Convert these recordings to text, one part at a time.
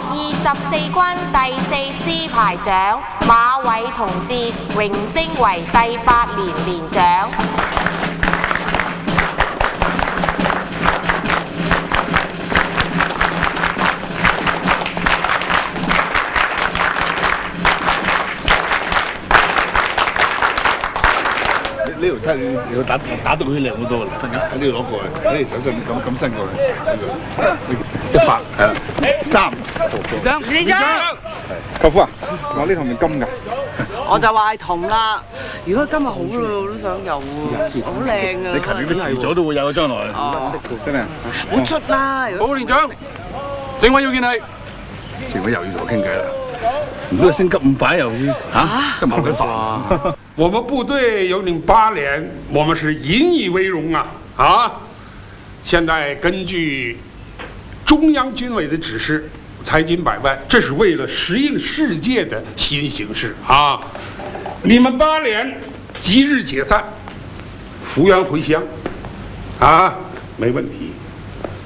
24軍第4師排長馬偉同志榮升為第8連連長。呢條梯你要打到佢靚好多啦，喺呢度攞過嚟，呢條手信咁伸過嚟，100係3。連長，舅父啊，我呢頭面金㗎。我就話係銅啦。如果今日好咯，我都想有喎，好靚啊！你勤力啲，遲早都會有嘅將來。哦，真係。好出啦！好，連長，政委要見你。政委又要同我傾偈啦。唔通升級咁快又要真麻煩。我們部隊有領8連，我們是引以為榮啊！現在根據中央軍委的指示，財經百萬，這是為了適應世界的新形勢啊！你們8連即日解散，復員回鄉啊，沒問題。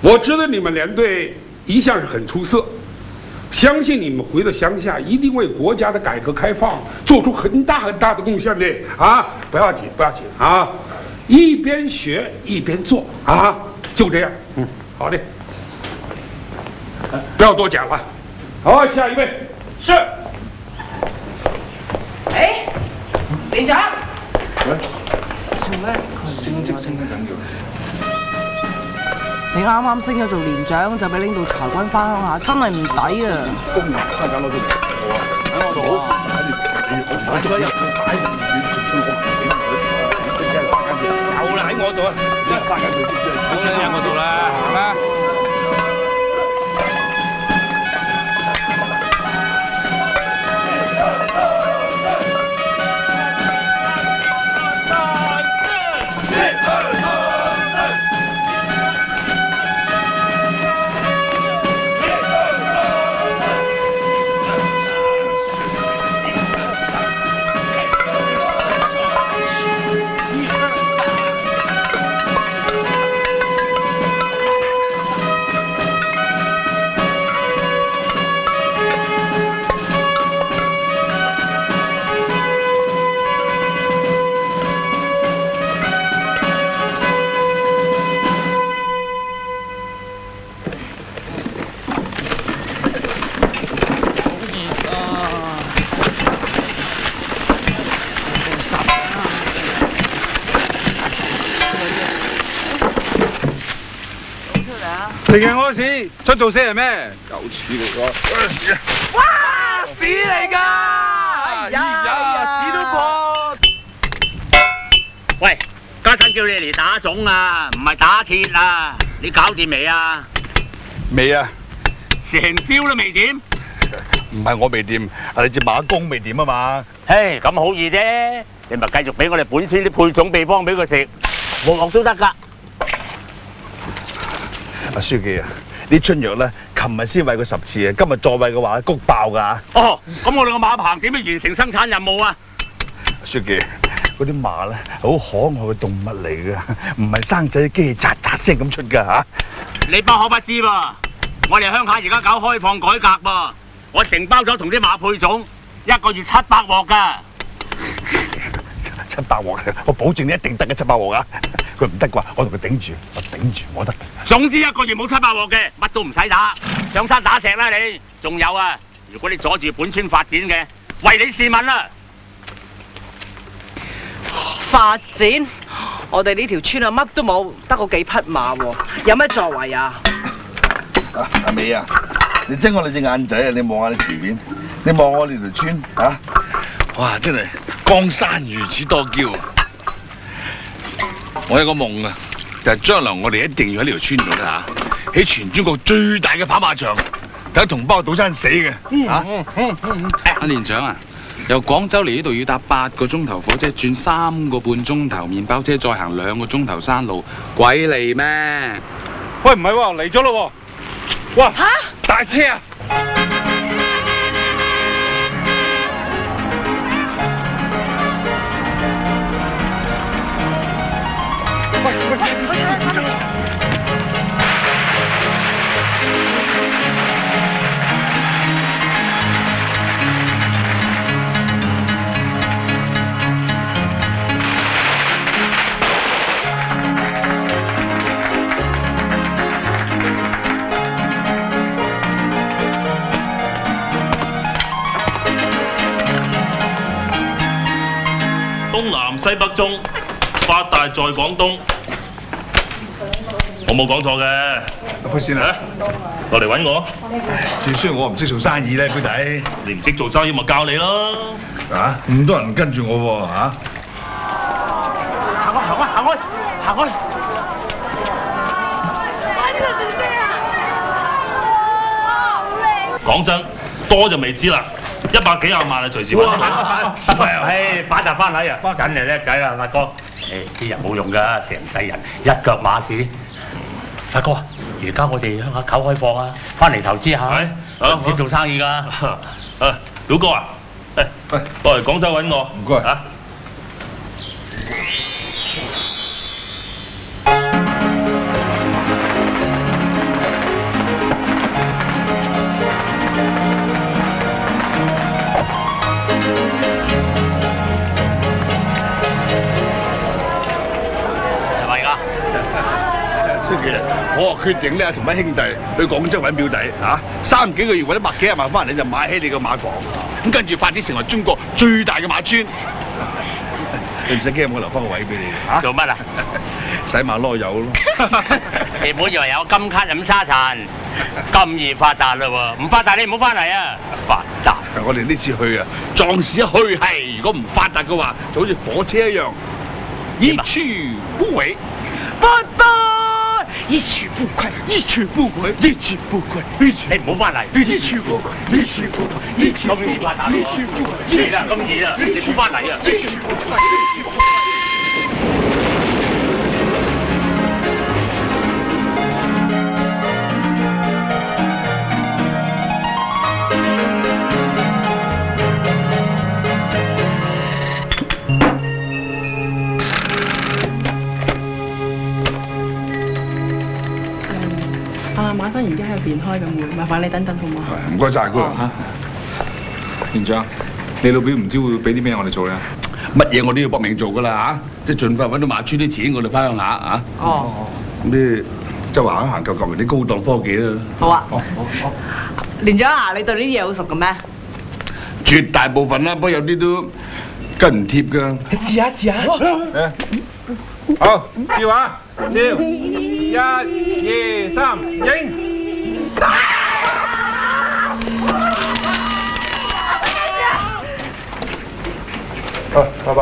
我知道你們連隊一向是很出色。相信你們回到鄉下，一定為國家的改革開放做出很大很大的貢獻的啊！不要緊，不要緊啊！一邊學一邊做啊！就這樣，好的，不要多講了。好，下一位是。哎，連長。做咩？升職升得緊要。你啱啱升咗做連長，就俾拎到裁軍翻鄉下，真係唔抵啊！公銀翻緊攞出嚟，喺我度好，我做乜又擺住有啦喺我度啊，真係翻緊佢啲車喺我度啦，行啦。成日屙屎，出做死人咩？狗屎嚟㗎！哇，屎嚟㗎！哎呀，屎都過。喂，家陣叫你嚟打腫啊，唔係打鐵啊！你搞掂未啊？未啊？成招都未掂？唔係我未掂，係你隻馬公未掂啊嘛！嘿，咁好易啫，你咪繼續俾我哋本村啲配種秘方俾佢食，鑊鑊都得㗎。阿書記啊，啲春藥咧，琴日先餵過10次啊，今日再餵嘅話，谷爆㗎。哦，咁我哋個馬棚點樣完成生產任務啊？書記，嗰啲馬咧係好可愛嘅動物嚟㗎，唔係生仔機器喳喳聲咁出㗎嚇。你不可不知噃，我哋鄉下而家搞開放改革噃，我承包咗同啲馬配種，1個月700鑊㗎。700鑊，我保證你一定得嘅700鑊啊！佢唔得啩，我同佢頂住，我得。總之1個月冇700鑊嘅，乜都唔使打，上山打石啦你。仲有啊，如果你阻住本村發展嘅，為你試問啦。發展？我哋呢條村啊，乜都冇，得嗰幾匹馬喎，有乜作為啊？阿美啊，你睜我哋隻眼仔啊！你望下你前面，你望我哋條村啊！哇！真係江山如此多嬌啊！我有個夢啊，就係將來我哋一定要喺呢條村度啦嚇，喺全中國最大嘅跑馬場，等同胞賭餐死嘅嚇。阿連長啊，由廣州嚟呢度要搭8個鐘頭火車，轉3個半鐘頭麵包車，再行2個鐘頭山路，鬼嚟咩？喂，唔係喎，嚟咗咯喎！哇，大車啊！西北中，發達在廣東。我冇講錯嘅。不先啊，落嚟揾我。雖然我唔識做生意咧，表弟。你唔識做生意咪教你咯。啊，咁多人跟住我喎，嚇！行開，行開，行開，行開！講真，多就未知啦，100幾廿萬啊，隨時揾到。唉，發達翻嚟啊，真係叻仔啊，發哥！啲人冇用㗎，成世人一腳馬屎。發哥，而家我哋鄉下搞開放啊，翻嚟投資下，唔識做生意㗎。表哥啊，過嚟廣州揾我。唔該嚇。我決定咧，同班兄弟去廣州揾表弟嚇，3幾個月揾咗100幾廿萬翻嚟，就買起你個馬房，咁跟住發展成為中國最大嘅馬村。你唔使驚，我留翻個位俾你嚇。做乜啊？洗馬攞油咯。你本以為有金卡飲沙塵，咁易發達嘞喎？唔發達你唔好翻嚟啊！發達。我哋呢次去啊，壯士一去係，如果唔發達嘅話，就好似火車一樣，一去不回。發達。一去不回，一去不回，一去不回，你唔好翻嚟，一去不回，一去不回，一去不回，一去不回，嚟啦，咁易啦，你唔好翻嚟啊！一去不回，一去不回。馬生而家喺入邊開緊會，麻煩你等等好唔好？唔該晒，姑娘。連長，你老表唔知會俾啲咩我哋做咧？乜嘢我都要搏命做噶啦嚇，即係盡快揾到馬村啲錢，我哋翻鄉下嚇。哦。咁啲即係行一行救人啲高檔科技啦。好啊。連長啊，你對呢啲嘢好熟嘅咩？絕大部分啦，不過有啲都跟唔貼㗎。試下試下。好，笑啊，笑，1、2、3，影。好，拜拜。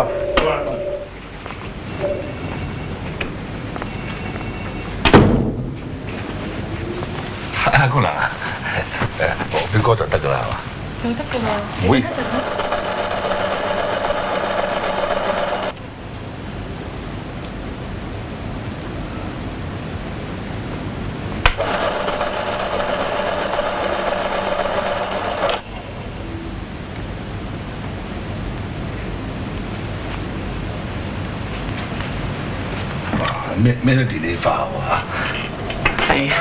姑娘啊，我表哥就得㗎啦，係嘛？就得㗎啦。唔會。咩都電氣化喎嚇。係啊。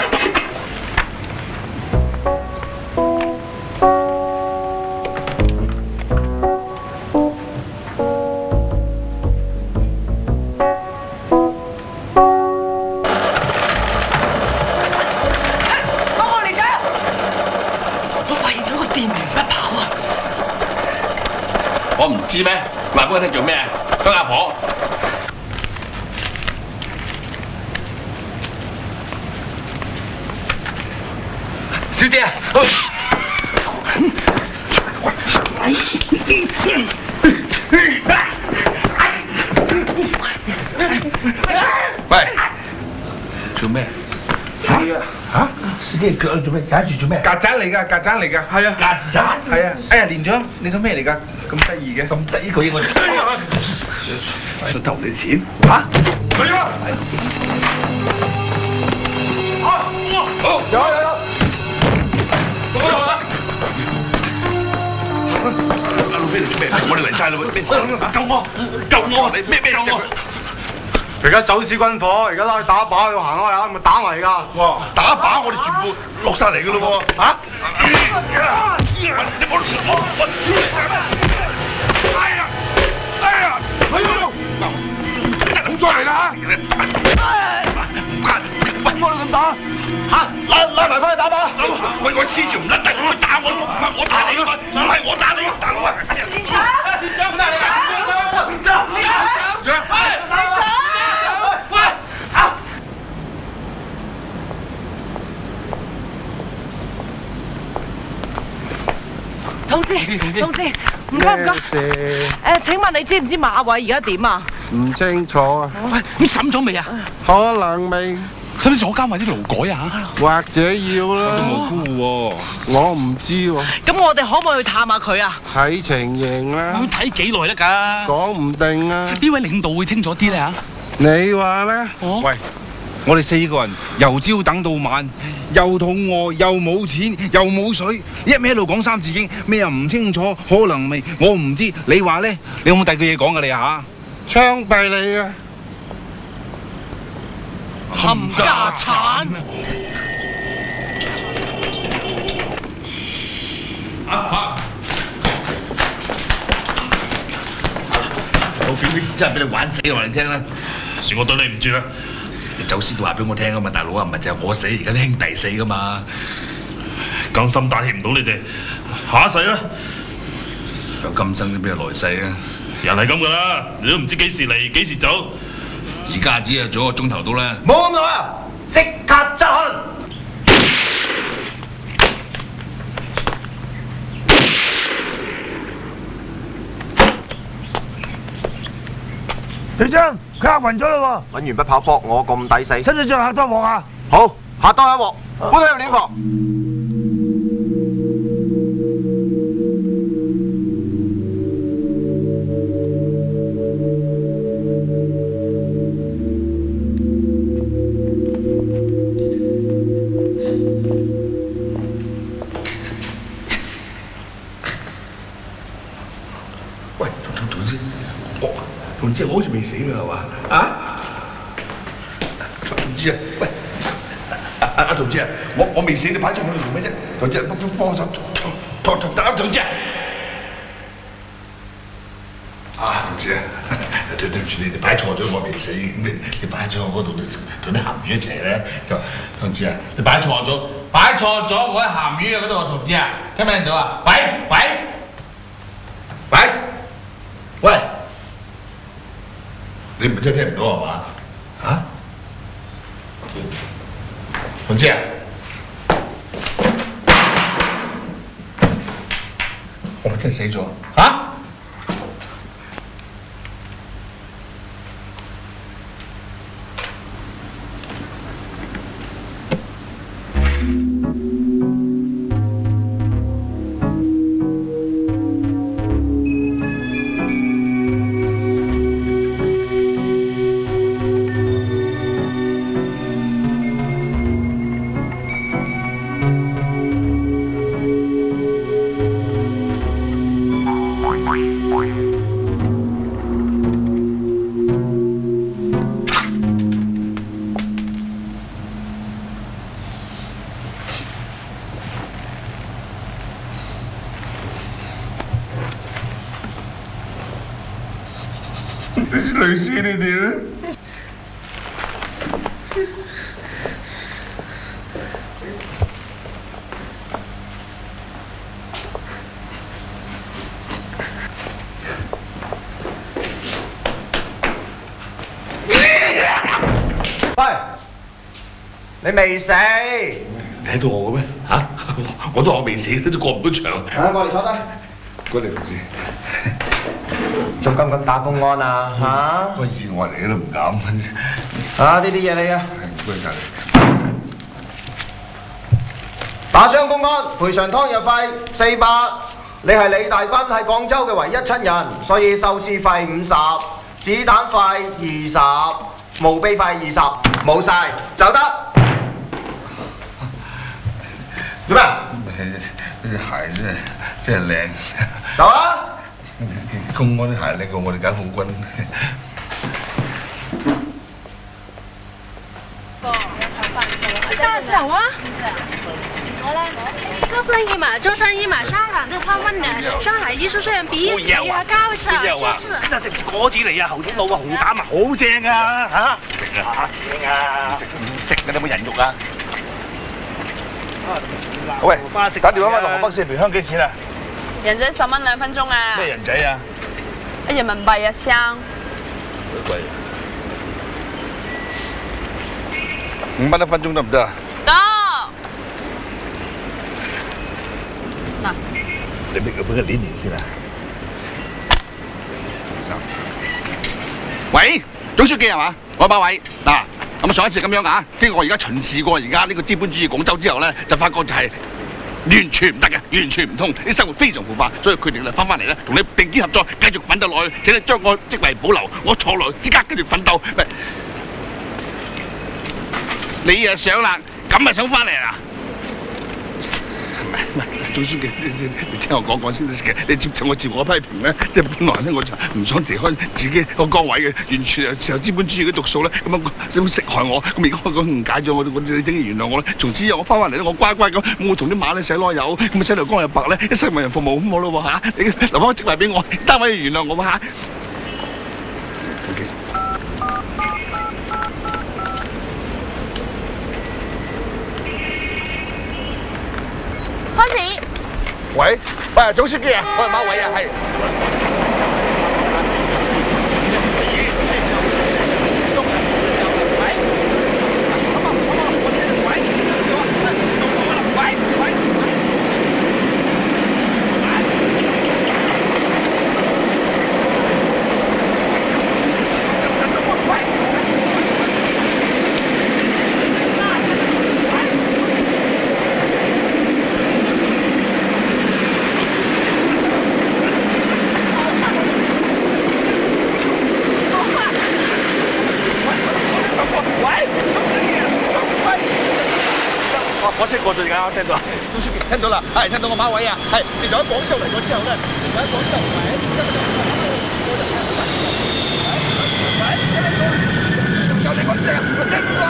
我唔知咩？話俾我聽做咩？鄉下婆。小姐啊！喂，做咩？嚇？呢腳做咩？踩住做咩？曱甴嚟㗎，曱甴嚟㗎。係啊。曱甴？係啊。哎呀，連長，你個咩嚟㗎？咁得意嘅。咁得意個嘢我想偷你錢嚇？嚟啊！好，有。阿老飛嚟做咩？我哋嚟晒啦喎！救我！你咩救我？而家走私軍火，而家拉去打靶，要行開啊！咪打埋㗎。哇！打靶我哋全部落晒嚟㗎咯喎！嚇！你冇真係好再嚟啦嚇！揾我哋咁打嚇！拉埋翻去打靶！喂，我黐住唔甩得，我打我，我打你㗎嘛！唔係我打你，打我！連長，連長，連長，連長！同志，唔該唔該。請問你知唔知馬偉而家點啊？唔清楚啊。喂，咁審咗未啊？可能未，使唔使坐監或者勞改啊？或者要啦。都無辜喎。我唔知喎。咁我哋可唔可以去探下佢啊？睇情形啦。睇幾耐得㗎？講唔定啊。呢位領導會清楚啲咧嚇。你話咧？喂，我哋4個人由朝等到晚，又肚餓，又冇錢，又冇水，一味喺度講三字經，咩又唔清楚，可能未，我唔知。你話咧？你有冇第二句嘢講㗎你嚇？槍斃你啊！冚家產！我表妹真係俾你玩死話你聽啦！算我對你唔住啦。你走先都話俾我聽啊嘛，大佬啊，唔係就係我死，而家啲兄弟死噶嘛。更心大氣唔到你哋，下一世啦。有今生都邊有來世啊？人係咁噶啦，你都唔知幾時嚟幾時走。而家只係早1個鐘頭到啦。冇咁耐啊！即刻執行！隊長，佢嚇暈咗啦揾完不跑搏，我咁抵死。喎！使唔使再嚇多鑊啊？好，下多一鑊，搬去入殮房。喂，同志，我好似未死㗎係嘛？啊？同志啊，喂，阿同志啊，我未死，你擺咗我度做咩啫？同志，幫手托同志啊！啊，同志啊，對唔住你擺錯咗，我未死，你擺咗我嗰度同啲鹹魚一齊咧，就同志啊，你擺錯咗，我喺鹹魚嗰度，同志啊，聽唔聽到啊？喂！喂！你唔係真係聽唔到係嘛？啊？同志啊！我咪真係死咗啊？累死你哋啦！喂，你未死？睇到我嘅咩？嚇！我都話我未死，都過唔到場。啊，過嚟坐低。過嚟同志。仲敢唔敢打公安啊？嚇！個意外嚟都唔敢。啊！呢啲嘢你啊！唔該曬你。打傷公安，賠償湯藥費400。你係李大軍喺廣州嘅唯一親人，所以收屍費50，子彈費20，墓碑費20，冇晒，走得。做咩？呢隻鞋真係靚。走啊！公安啲鞋靚過我哋解放軍。大走啊！做生意嘛，香港都翻溫嘅，上海藝術學院畢業比較高尚，邊度食唔食果子嚟啊？後天路啊，紅膽啊，好正啊！嚇！食啊！正啊！食嘅，你有冇人肉啊？喂，打電話翻落河北市，梅香幾錢啊？人仔10蚊2分鐘啊！咩人仔啊？人民幣啊，箱。喂，5蚊1分鐘得唔得啊？得。嗱，你俾佢練先啊！喂，總書記係嘛？我係馬偉嗱。咁上一次咁樣啊，經過我而家巡視過而家呢個資本主義廣州之後咧，就發覺就係完全唔得嘅，完全唔通，啲生活非常腐化，所以決定咧翻嚟咧，同你並肩合作，繼續奮鬥落去，請你將我職位保留，我坐落即刻繼續奮鬥。你又想啦，咁啊想翻嚟啦？唔係，總書記，你聽我講先得嘅。你接受我自我批評咧，即係本來咧我就唔想離開自己個崗位嘅，完全係受資本主義嘅毒素咧，咁食害我。咁而家我誤解咗我，你點原諒我咧？從此以後我翻嚟咧，我乖乖咁，我同啲馬咧洗攞油，咁洗到光又白咧，一世為人服務咁好咯喎嚇！你留翻個職位俾我，單位原諒我嚇。開始。喂，總書記啊，我係馬偉啊，係。我聽過最近，我聽到，總書記聽到啦，係聽到我馬偉啊，係自從喺廣州嚟咗之後咧，喺廣州就你講正，我聽到啦，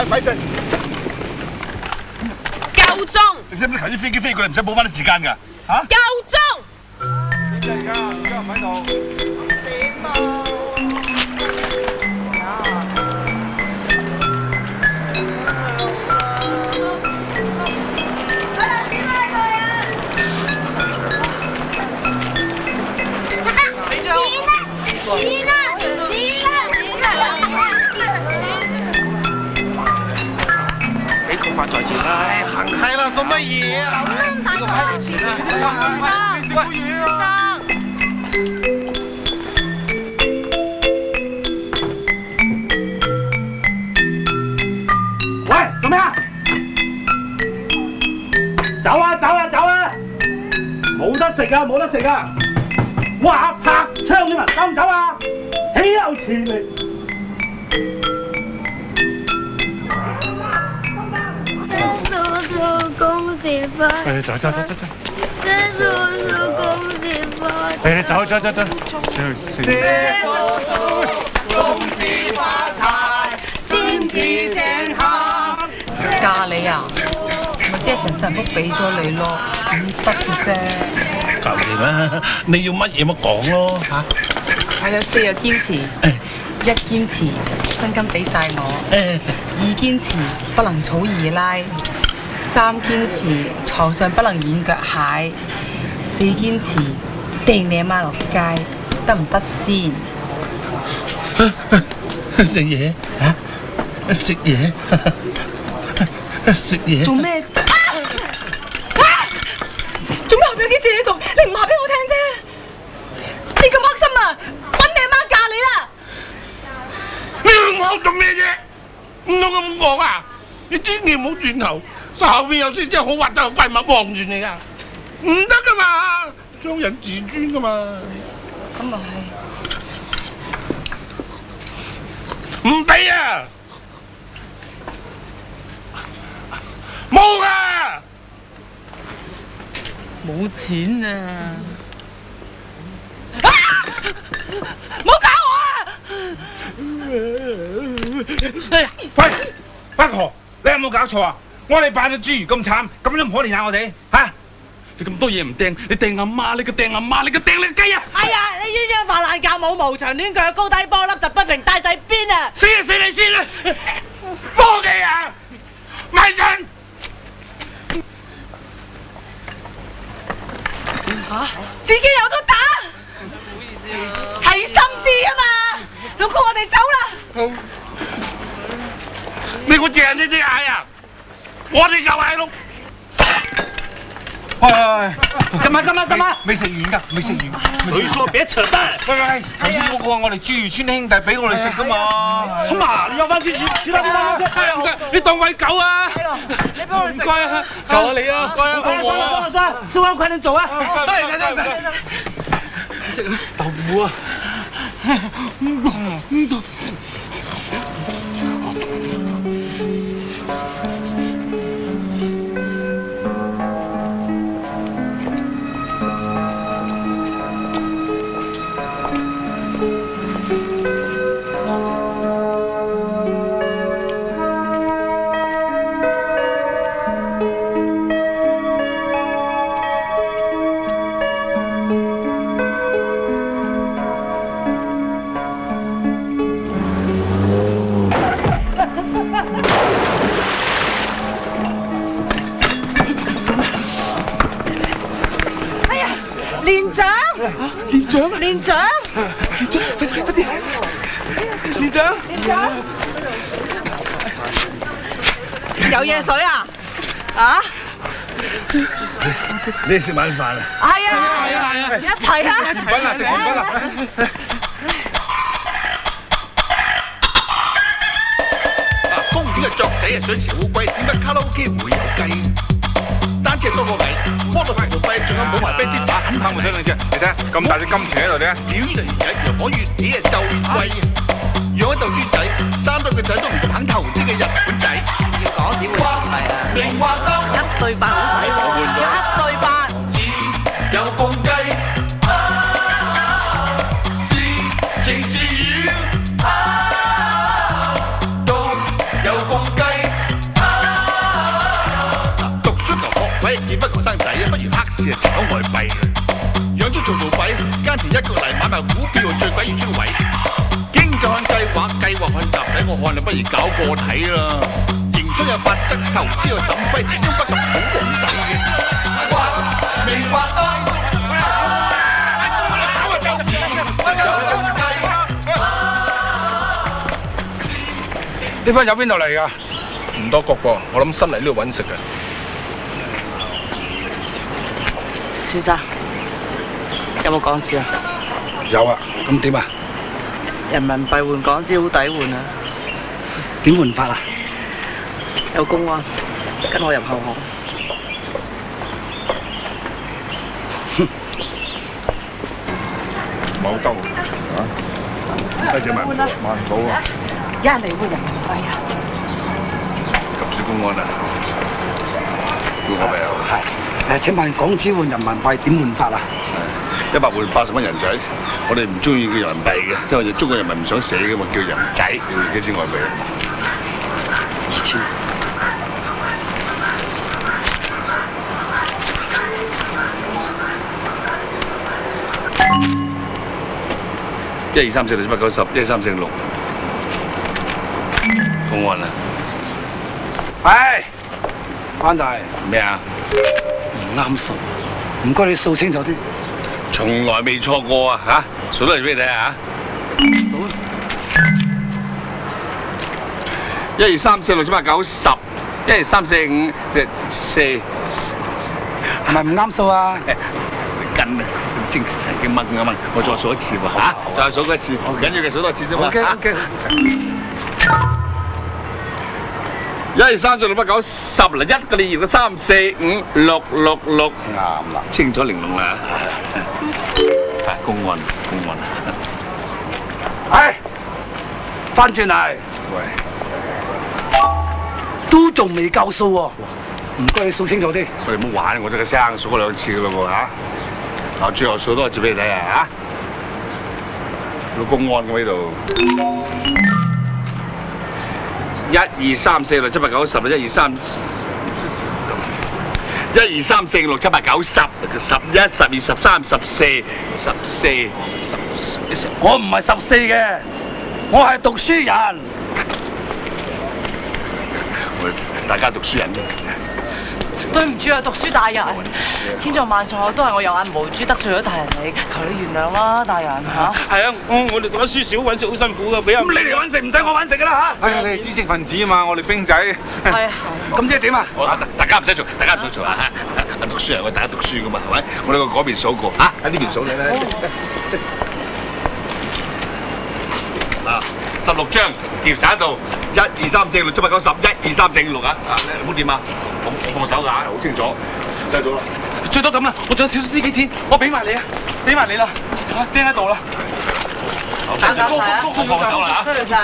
咪陣，夠鐘。你知唔知頭先飛機飛過嚟唔使補翻啲時間㗎？嚇？夠鐘。而家唔喺度。點啊？俾佢發財前啦，行開啦，做乜嘢啊？呢個牌就錢啦，喂，嘢啊！喂，做咩啊？走啊走啊走啊！冇得食啊冇得食啊！哇，拍槍添啊，走唔走啊？豈有此理！叔叔公事發，走。叔叔公事發，走。恭喜發財，身體健康。嫁你啊，咪即係神神福俾咗你咯，咁得嘅啫。求其啦，你要乜嘢咪講咯嚇。我有4日堅持：1堅持薪金俾晒我；2堅持不能草二奶；3堅持床上不能演腳蟹；4堅持掟你阿媽落街，得唔得先？食嘢嚇？食嘢？食嘢？做咩？做咩後邊有啲字喺度？你唔話俾我聽啫！你咁黑心啊！揾你阿媽嫁你啦！你講做咩啫？唔通咁講啊？你千祈唔好轉頭，後邊有先真係好核突嘅怪物望住你啊！唔得噶嘛，傷人自尊噶嘛。咁咪係。唔俾啊！冇啊！冇錢啊！唔好搞我啊！喂，北河，你有冇搞錯啊？我哋扮到豬如咁慘，咁都唔可憐下我哋嚇？你咁多嘢唔掟，你掟阿媽，你個掟阿媽，你個掟你個雞啊！哎呀，你鴛鴦發爛架冇毛長短腳高低波粒突不平帶仔邊啊！死你先啦！科技啊！低身。自己有得打，係心事啊嘛！老公，我哋走啦。你估正呢啲嗌啊？我哋又係咯。喂，今晚未食完㗎，未食完。你說別扯淡。喂，頭先嗰個我哋珠魚村兄弟俾我哋食㗎嘛。咁啊，你要翻去其他地方去。你當餵狗啊？你俾我哋唔該啊，求下你啊，唔該啊，算了，吃完快點走啊！食豆腐啊！連長，有嘢水啊？啊？你食晚飯啊？係啊，一齊啊！食甜品啦！公園嘅雀仔係想食烏龜，點解卡拉 OK 會有雞？單車多個計，摩托快條費，仲有冇埋啤支炸肯撐我想兩隻。你睇下咁大隻金錢喺度咧，表就而家若可越起就越貴。養一竇豬仔，3對嘅仔都唔夠肯投資嘅日本仔。要講點會唔係啊？棉花刀1對8好抵喎，1對8。有公雞，是情是雨，都有公雞。讀書求學位，見不求生仔，不如黑市炒外幣。養咗做鬼，堅持一個嚟買賣股票最鬼要專位。經濟看計劃看集體，我看你不如搞個體啦。營商有法則，投資有審批，始終不及好皇帝嘅。明白多。呢班友邊度嚟㗎？唔多覺噃，我諗新嚟呢度揾食嘅。先生，有冇港紙啊？有啊，咁點啊？人民幣換港紙好抵換啊！點換法啊？有公安，跟我入後巷。冇兜啊！多謝萬寶啊！有人嚟換人民幣啊！及住公安啊！叫我未啊？係。請問港紙換人民幣點換法啊？100換80蚊人仔，我哋唔中意叫人民幣嘅，因為中國人民唔想寫嘅嘛，叫人仔，要幾錢外幣啊？2000。1、2、3、4、6、7、8、9、10，1、2、3、4、6，公安啊！係，關大咩啊？唔啱數，唔該你數清楚啲。從來未錯過啊！嚇，數多嚟俾你睇下嚇。1、2、3、4、6、7、8、9、10，1、2、3、4、5、4，係咪唔啱數啊？你跟啊！精神嘅掹啊掹，我再數一次喎嚇，再數一次，唔緊要嘅，數多次啫嘛。OK。1、2、3、4、6、8、9、10啦，1個你2個3、4、5、6、6、6，啱啦，清楚玲瓏啦。係公安。係，翻轉嚟。喂，都仲未夠數喎，唔該你數清楚啲。我哋唔好玩，我得個聲數過2次嘅咯喎嚇。嗱，最後數多次俾你睇下嚇，有公安嘅喺度。1、2、3、4、6、7、8、9、10啦，1、2、3、1、2、3、4、6、7、8、9、10，11、12、13、14、14。我唔係14嘅，我係讀書人。大家讀書人。對唔住啊，讀書大人，千錯萬錯都係我有眼無珠得罪咗大人你，求你原諒啦，大人嚇。係啊，我哋讀咗書少，揾食好辛苦噶，俾人。咁你哋揾食唔使我揾食噶啦嚇。係啊，你係知識分子啊嘛，我哋兵仔。係啊。咁即係點啊？大家唔使做，大家唔使做啊！讀書人我大家讀書噶嘛，係咪？我哋個嗰邊數過嚇，喺呢邊數你咧。啊，16張調查到1、2、3、4、6、7、8、9、10，1、2、3、4、6啊！唔好掂啊！我放手㗎，好清楚，收到啦。最多咁啦，我仲有少少司機錢，我俾埋你啊，俾埋你啦，嚇釘喺度啦。好，放手啦嚇！多謝晒。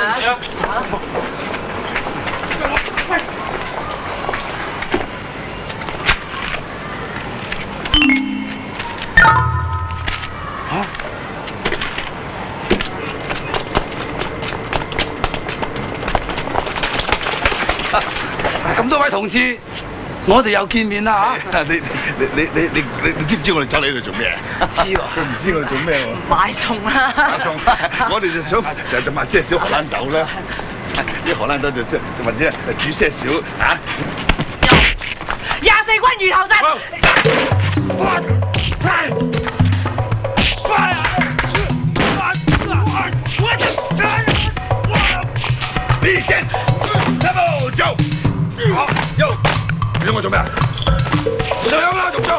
咁多位同事，我哋又見面啦嚇！你知唔知我哋走嚟呢度做咩啊？知喎，佢唔知我哋做咩喎？買餸啦！買餸，我哋就想就買些少荷蘭豆啦，啲荷蘭豆就或者煮些少嚇。24軍魚頭陣。立先，三步走。好，右，你同我做咩啊？就咁啦，仲做？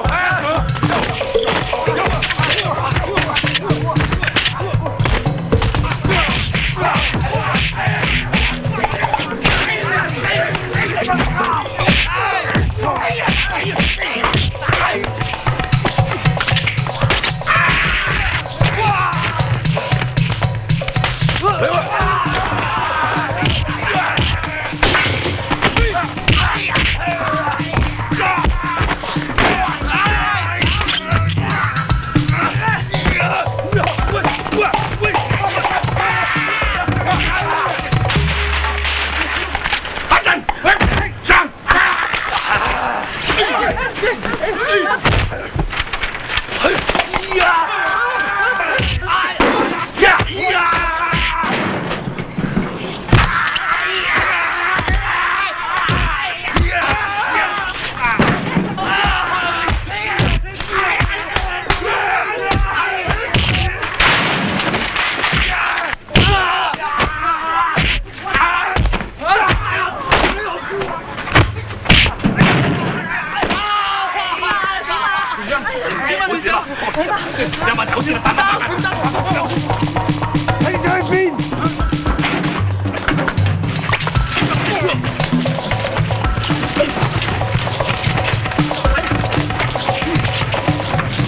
有埋走先啦，你走去邊？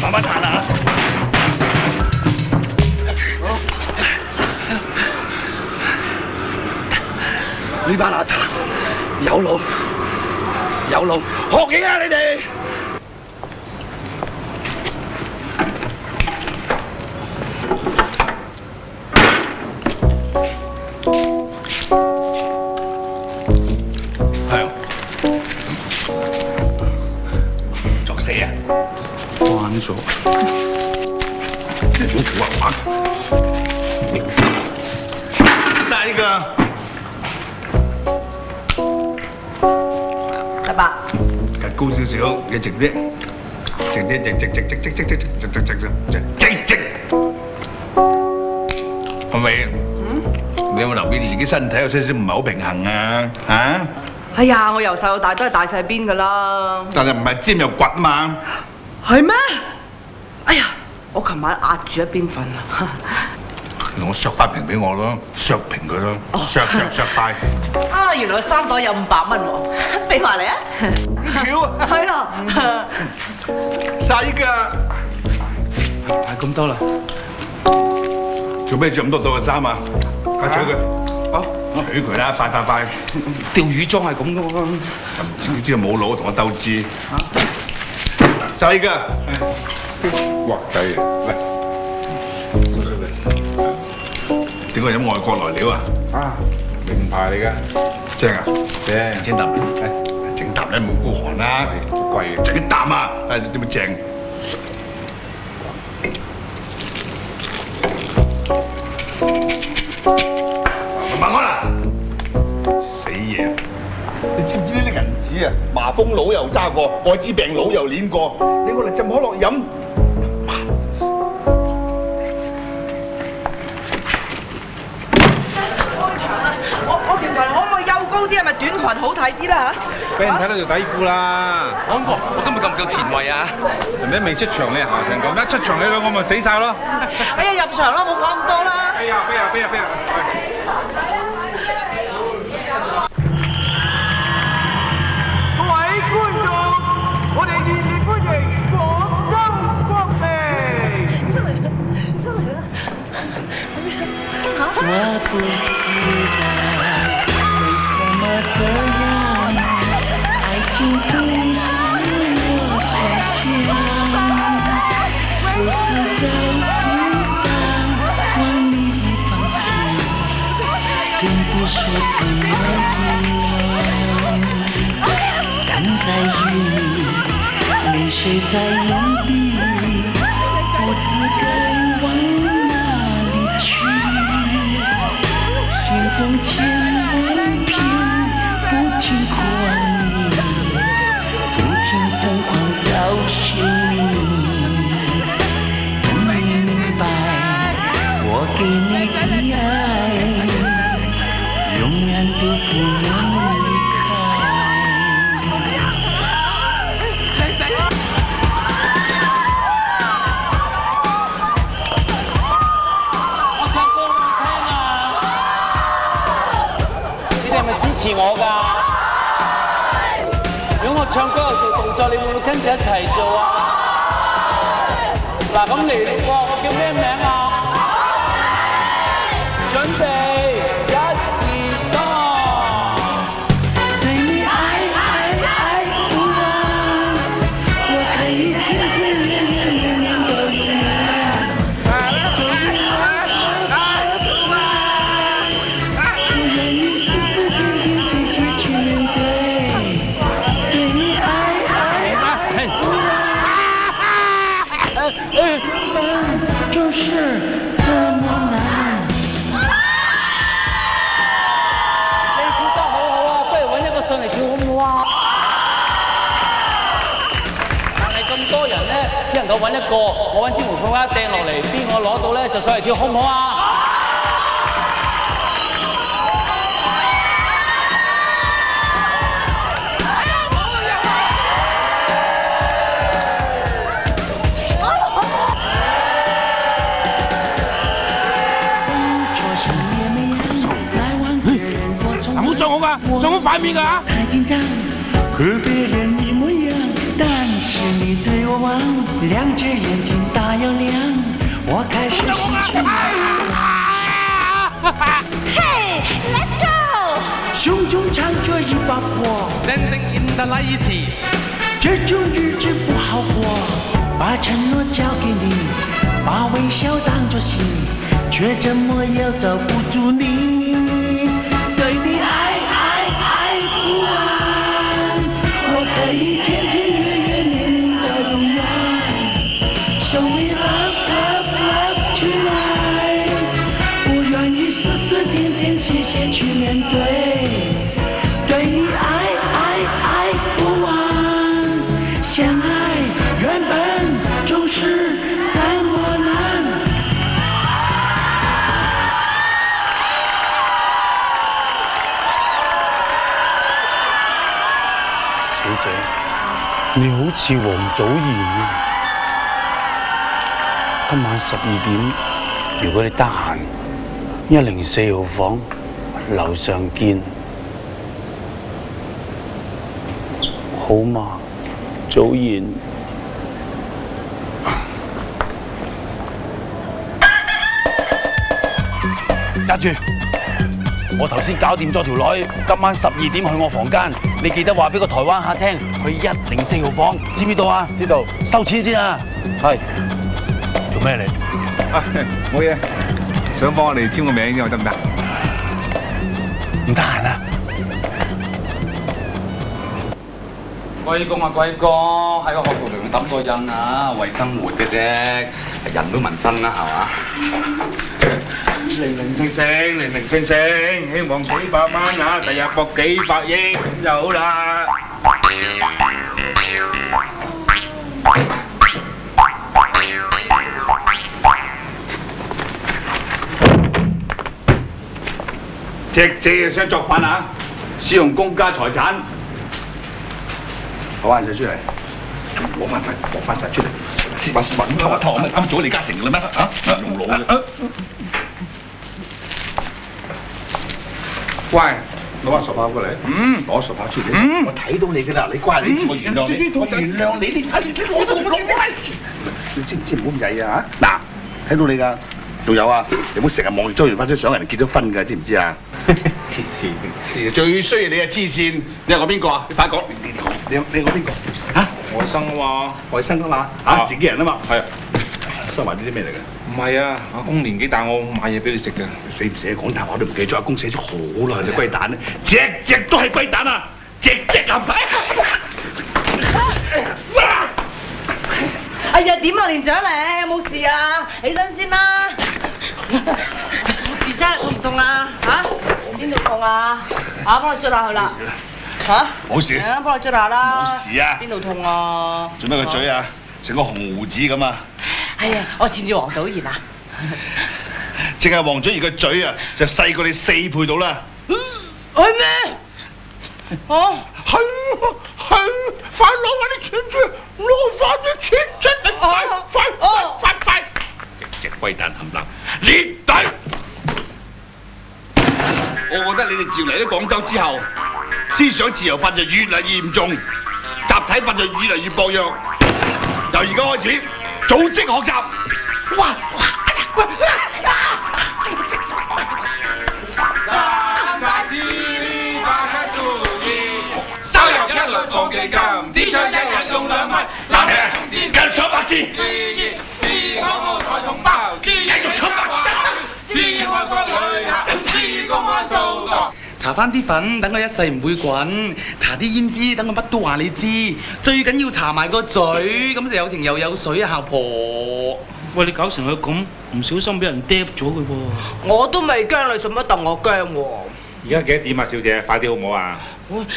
慢慢行啦嚇！呢班邋遢有腦，學嘢啊你哋！慣咗，你唔好玩。下一個，得吧？趌高少少，你直啲，直，係咪？你有冇留意你自己身體有少少唔係好平衡啊？嚇？哎呀，我由細到大都係大細邊㗎啦。但係唔係尖又骨嘛？係咩？哎呀，我琴晚壓住一邊瞓啊！我削塊平俾我咯，削平佢咯，削塊。啊，原來3袋有500蚊喎，俾埋你啊！巧啊！係咯。下一個，係咁多啦。做咩着咁多套嘅衫啊？快取佢！好，取佢啦，快！釣魚裝係咁噶喎。唔知冇腦同我鬥智。下一個，鑊仔嚟，喂，點解飲外國來料啊？啊，名牌嚟㗎，正啊！正，整啖，整啖咧冇孤寒啦，貴嘅，整一啖啊！點會正？問我啦，死嘢！你知唔知呢啲人時啊，麻風佬又揸過，愛滋病佬又攣過，你我嚟浸可樂飲。我條裙可唔可以休高啲？係咪短裙好睇啲啦嚇？俾人睇到條底褲啦！安哥，我今日夠唔夠前衞啊？人哋未出場你行成咁，一出場你兩個咪死晒咯！哎呀，入場啦，冇講咁多啦。飛啊飛啊飛啊飛啊！各位觀眾，我哋熱烈歡迎廣州國明。出嚟啦！出嚟啦！我不知道为什么这样，爱情不是我想象，就是在孤单往你的方向，更不说怎么样。肝在雨里，泪水在眼底，不知该往哪里去。心中千万遍不停渴望你，不停疯狂找寻你。等你明白，我给你的爱，永远都不能离开。我唱歌好聽啊！你哋係咪支持我㗎？如果我唱歌又做動作，你會唔會跟住一齊做啊？嗱，咁嚟咯喎，我叫咩名啊？準備，1、2、3。对你爱不完，我可以天天年年年年都永远。所以爱不完，我愿意丝丝点点细细去面对。对你爱不完，就是这么难。你跳得好好啊，不如揾一個上嚟跳好唔好啊？但係咁多人咧，只能夠揾一個，我揾支胡椒花掟落嚟，邊個攞到咧就上嚟跳好唔好啊？唔好撞我㗎，撞我塊面㗎嚇！太緊張，和別人一模一樣，但是你對我望，兩隻眼睛大又亮，我開始失去了。Hey, let's go！胸中藏着一把火 Dancing in the light，這種日子不好過，把承諾交給你，把微笑當作信，卻怎麼也找不住你。對你愛不完，我可以天天月月年年到永遠。So we love tonight， 我願意絲絲點點細細去面對。對你愛不完，相愛原本就是這麼難。小姐，你好似黃祖賢啊！今晚12點，如果你得閒，104號房樓上見，好嘛？祖賢。揸住！我頭先搞掂咗條女，今晚12點去我房間，你記得話俾個台灣客聽，去104號房，知唔知道啊？知道。收錢先啊！係。做咩你？冇嘢，想幫我哋簽個名啫，得唔得？唔得閒啊！龜公啊龜公，喺個學徒度揼個印啊，為生活嘅啫，人都紋身啦，係嘛？零零星，希望幾百蚊啊，第日博幾百億咁就好啦。隻隻想作反啊！使用公家財產，攞翻晒出嚟，攞翻晒出嚟，蝕話咁頭咪啱咗李嘉誠嘅啦咩？啊，用腦嘅。乖，攞翻十包過嚟。攞十包出嚟。我睇到你㗎啦，你乖，你知我原諒你，我原諒你，你睇我都攞翻。你知唔知唔好咁曳啊？嚇！嗱，睇到你㗎。仲有啊，你唔好成日望住周潤發張相，人哋結咗婚㗎，知唔知啊？黐線！最衰你係黐線，你係我邊個啊？你快講，你係我邊個？嚇？外甥啊嘛，外甥啊嘛，嚇自己人啊嘛。係啊。收埋呢啲咩嚟㗎？唔係啊，阿公年紀大，我買嘢俾你食嘅。死唔死啊？講大話都唔記咗，阿公寫咗好耐嘅龜蛋咧，隻隻都係龜蛋啊！隻隻啊！哎呀，點啊，連長你有冇事啊？起身先啦！冇事啫，痛唔痛啊？嚇？邊度痛啊？啊，幫你捽下佢啦。嚇？冇事。係啊，幫你捽下啦。冇事啊。邊度痛啊？做咩個嘴啊？成個紅胡子咁啊！係啊，我纏住黃祖賢啊。淨係黃祖賢個嘴啊，就細過你4倍到啦。係咩？哦，係快攞我啲錢出，攞翻啲錢出嚟！快！隻龜蛋冚唪唥，裂底！我覺得你哋召嚟咗廣州之後，思想自由法就越嚟越嚴重，集體法就越嚟越薄弱。由而家開始，組織學習。哇！放基金，支出1日用2蚊，嗱你繼續搶白字，支我台同胞，繼續搶白字，支愛國旅客，支公安掃蕩。搽翻啲粉，等佢一世唔會滾；搽啲胭脂，等佢乜都話你知。最緊要搽埋個嘴，咁就有情又有水啊，姣婆。喂，你搞成佢咁，唔小心俾人嗒咗佢喎。我都未驚你，做乜戥我驚喎？而家幾多點啊，小姐？快啲好唔好啊？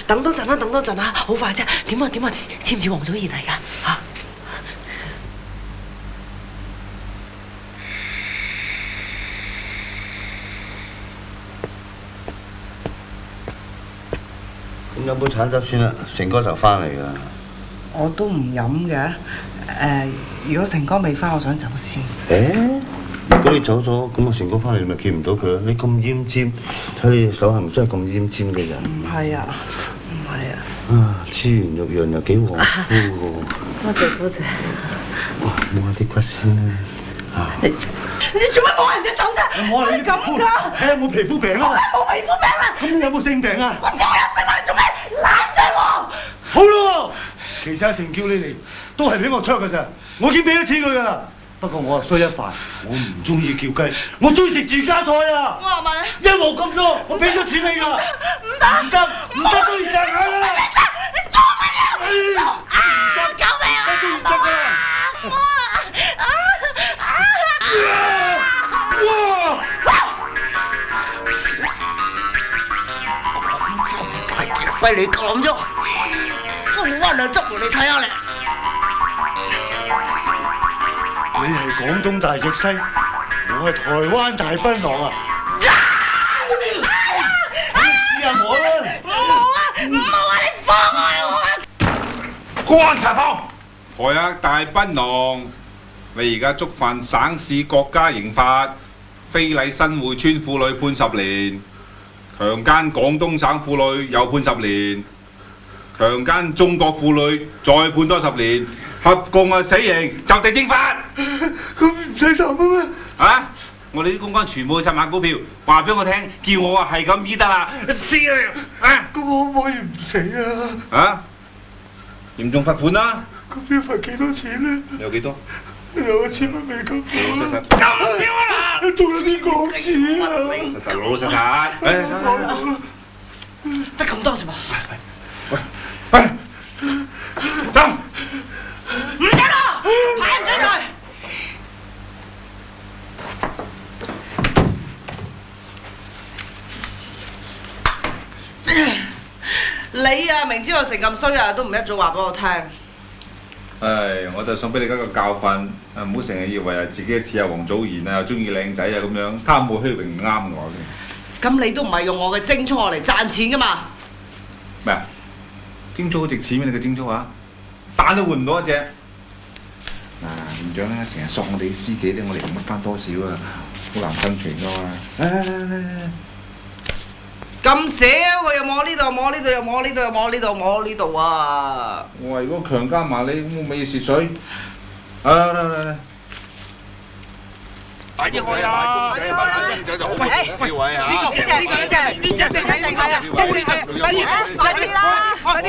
等多陣啦，等多陣啦，好快啫！點啊？似唔似黃祖賢嚟㗎？嚇！咁飲杯橙汁先啦，成哥就翻嚟㗎。我都唔飲嘅。如果成哥未翻，我想走先。如果你走咗，咁我成哥翻嚟，你咪見唔到佢。你咁奄尖，睇你隻手係咪真係咁奄尖嘅人？唔係啊，唔係啊。黐完肉樣又幾黃膚喎。多謝。哇，摸下啲骨先。你做乜摸人隻手啫？我係咁㗎。睇下有冇皮膚病啊？冇皮膚病啊！咁你有冇性病啊？我有性病，你做咩攬住我？好咯，其實阿成叫你嚟，都係俾我出㗎咋。我已經俾咗錢佢㗎啦。不過我係衰一塊，我唔中意叫雞，我中意食住家菜啊！我話咪一鑊咁多，我俾咗錢你㗎。唔得都要掟佢啦！你做乜嘢？救命啊！犀利咁喐，送翻兩汁嚟你睇下你。你係廣東大隻西，我係台灣大檳榔啊！你試下我啦！唔好啊！你放開我啊！關察坊，台下大檳榔，你而家觸犯省市國家刑法，非禮新會村婦女判10年，強姦廣東省婦女又判10年，強姦中國婦女再判多10年。合共死刑，就地正法。咁唔使審咩？啊！我哋啲公關全部去買股票，話俾我聽，叫我係咁醫得啦。死啊！咁可唔可以唔死啊？啊！嚴重罰款啦！咁要罰幾多錢咧？有幾多？2000蚊美金。老實實。夠票啦！仲有啲港紙啊！老實實。得咁多啫嘛？喂，走！唔得啦，排唔准佢。你你啊，明知我成咁衰啊，都唔一早話俾我聽。唉，我就想俾你一個教訓，唔好成日以為自己似阿黃祖賢啊，中意靚仔啊咁樣，貪慕虛榮唔啱我嘅。咁你都唔係用我嘅精粗嚟賺錢噶嘛？咩啊？精粗好值錢咩？你嘅精粗啊？蛋都換唔到一隻。嗱，連長咧成日索我哋啲司機咧，我哋唔乜翻多少啊，好難生存噶嘛。咁少，我又摸呢度，摸呢度，又摸呢度，又摸呢度，摸呢度啊！我話如果強姦埋你，咁我咪要蝕水。嚟。快啲開啊！快啲開啊！仔就好少位啊！呢隻睇定係啊！快啲啦！快啲！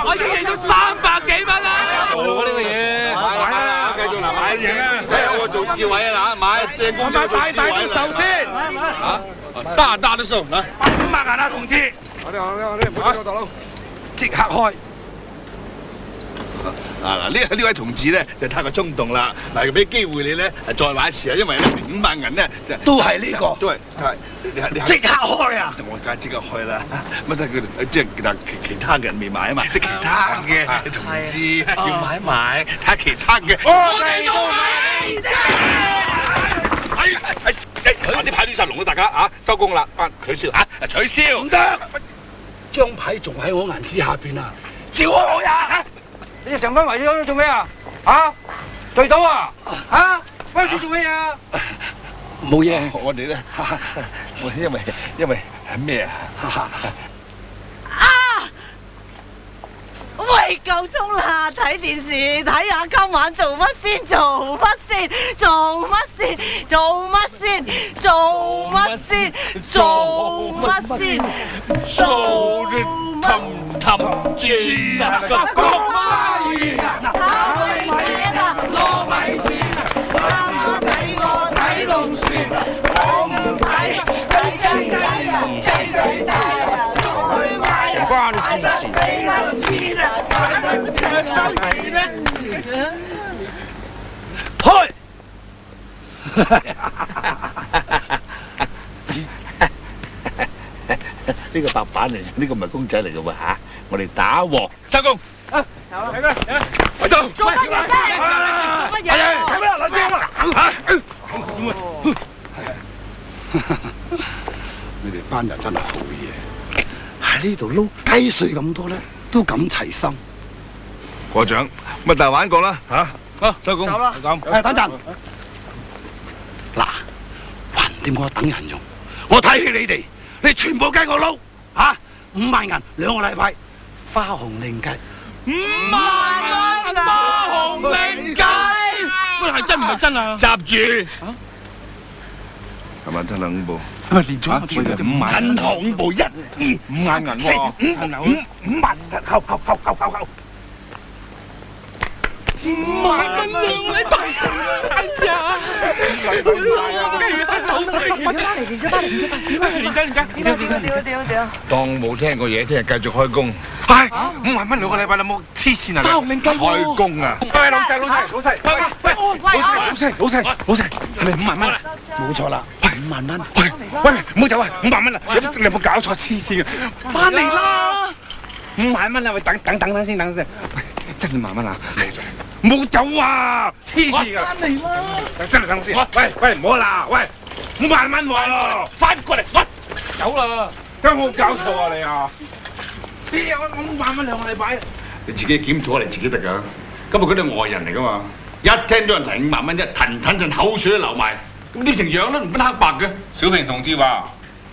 我已經贏咗300幾蚊啦！做呢個嘢，買啦，繼續嗱，買嘢啊！真係我做試位啊嗱，買正公仔做試位啦。嚇，大的數嚟，500銀啊，同志！我哋唔好做大佬，即刻開！嗱，呢位同志咧就太過衝動啦。嗱，俾機會你咧再玩一次啊，因為咧5萬銀咧就都係呢個，都係即刻開啊！我梗係即刻開啦。乜得佢即係嗱其他嘅人未買啊嘛，啲其他嘅同志要買一買，睇下其他嘅。我哋都買。啲牌亂晒龍啦，大家啊，收工啦，取消嚇，取消。唔得，張牌仲喺我銀紙下邊啊！照開我呀！你哋成班圍咗做咩啊？嚇，聚到啊？嚇，威叔做咩啊？冇嘢，我哋咧，因為咩啊？喂，夠鐘啦！睇電視睇下今晚做乜先？做乜先？做乜先？做乜先？做乜先？做乜先？做乜？氹轉啊個角媽兒啊，炒米線啊，糯米線啊，啱我睇龍船，我唔睇雞啊，雞大啊，去買啊，關你錢啊！開！呢個白板嚟，呢個唔係公仔嚟嘅喎嚇，我哋打鑊收工。啊，嚟啦，嚟到。做乜嘢？做乜嘢？睇咩啊？攞張啊！你哋班人真係好嘢，喺呢度撈雞碎咁多咧，都咁齊心。過獎，乜大玩過啦嚇？好，收工。走啦。等陣。嗱，橫掂我等人用，我睇起你哋。你全部計我撈嚇，5萬銀2個禮拜，花紅另計。5萬銀花紅另計，喂，係真唔係真啊？閘住！係咪真係5部？係咪連咗我跳咗5萬？銀行5部，1、2、5萬銀喎，5萬，扣！5萬蚊兩禮拜，哎呀！當冇聽過嘢，聽日繼續開工。係5萬蚊2個禮拜，你冇黐線啊！開工啊！喂，老細，係咪5萬蚊？冇錯啦，5萬蚊。喂，唔好走啊！5萬蚊啊！你有冇搞錯？黐線嘅，翻嚟啦！5萬蚊啊！喂，等先，喂，真係5萬蚊啊！冇走啊！黐線噶！翻嚟啦！真係等先。喂，唔好啦！喂，5萬蚊喎！快過嚟！喂，走啦！有冇搞錯啊你啊？我5萬蚊2個禮拜。你自己檢討下你自己得㗎。今日嗰啲外人嚟㗎嘛，一聽到人提5萬蚊，一騰陣口水都流埋。咁點成樣都唔分黑白嘅。小平同志話：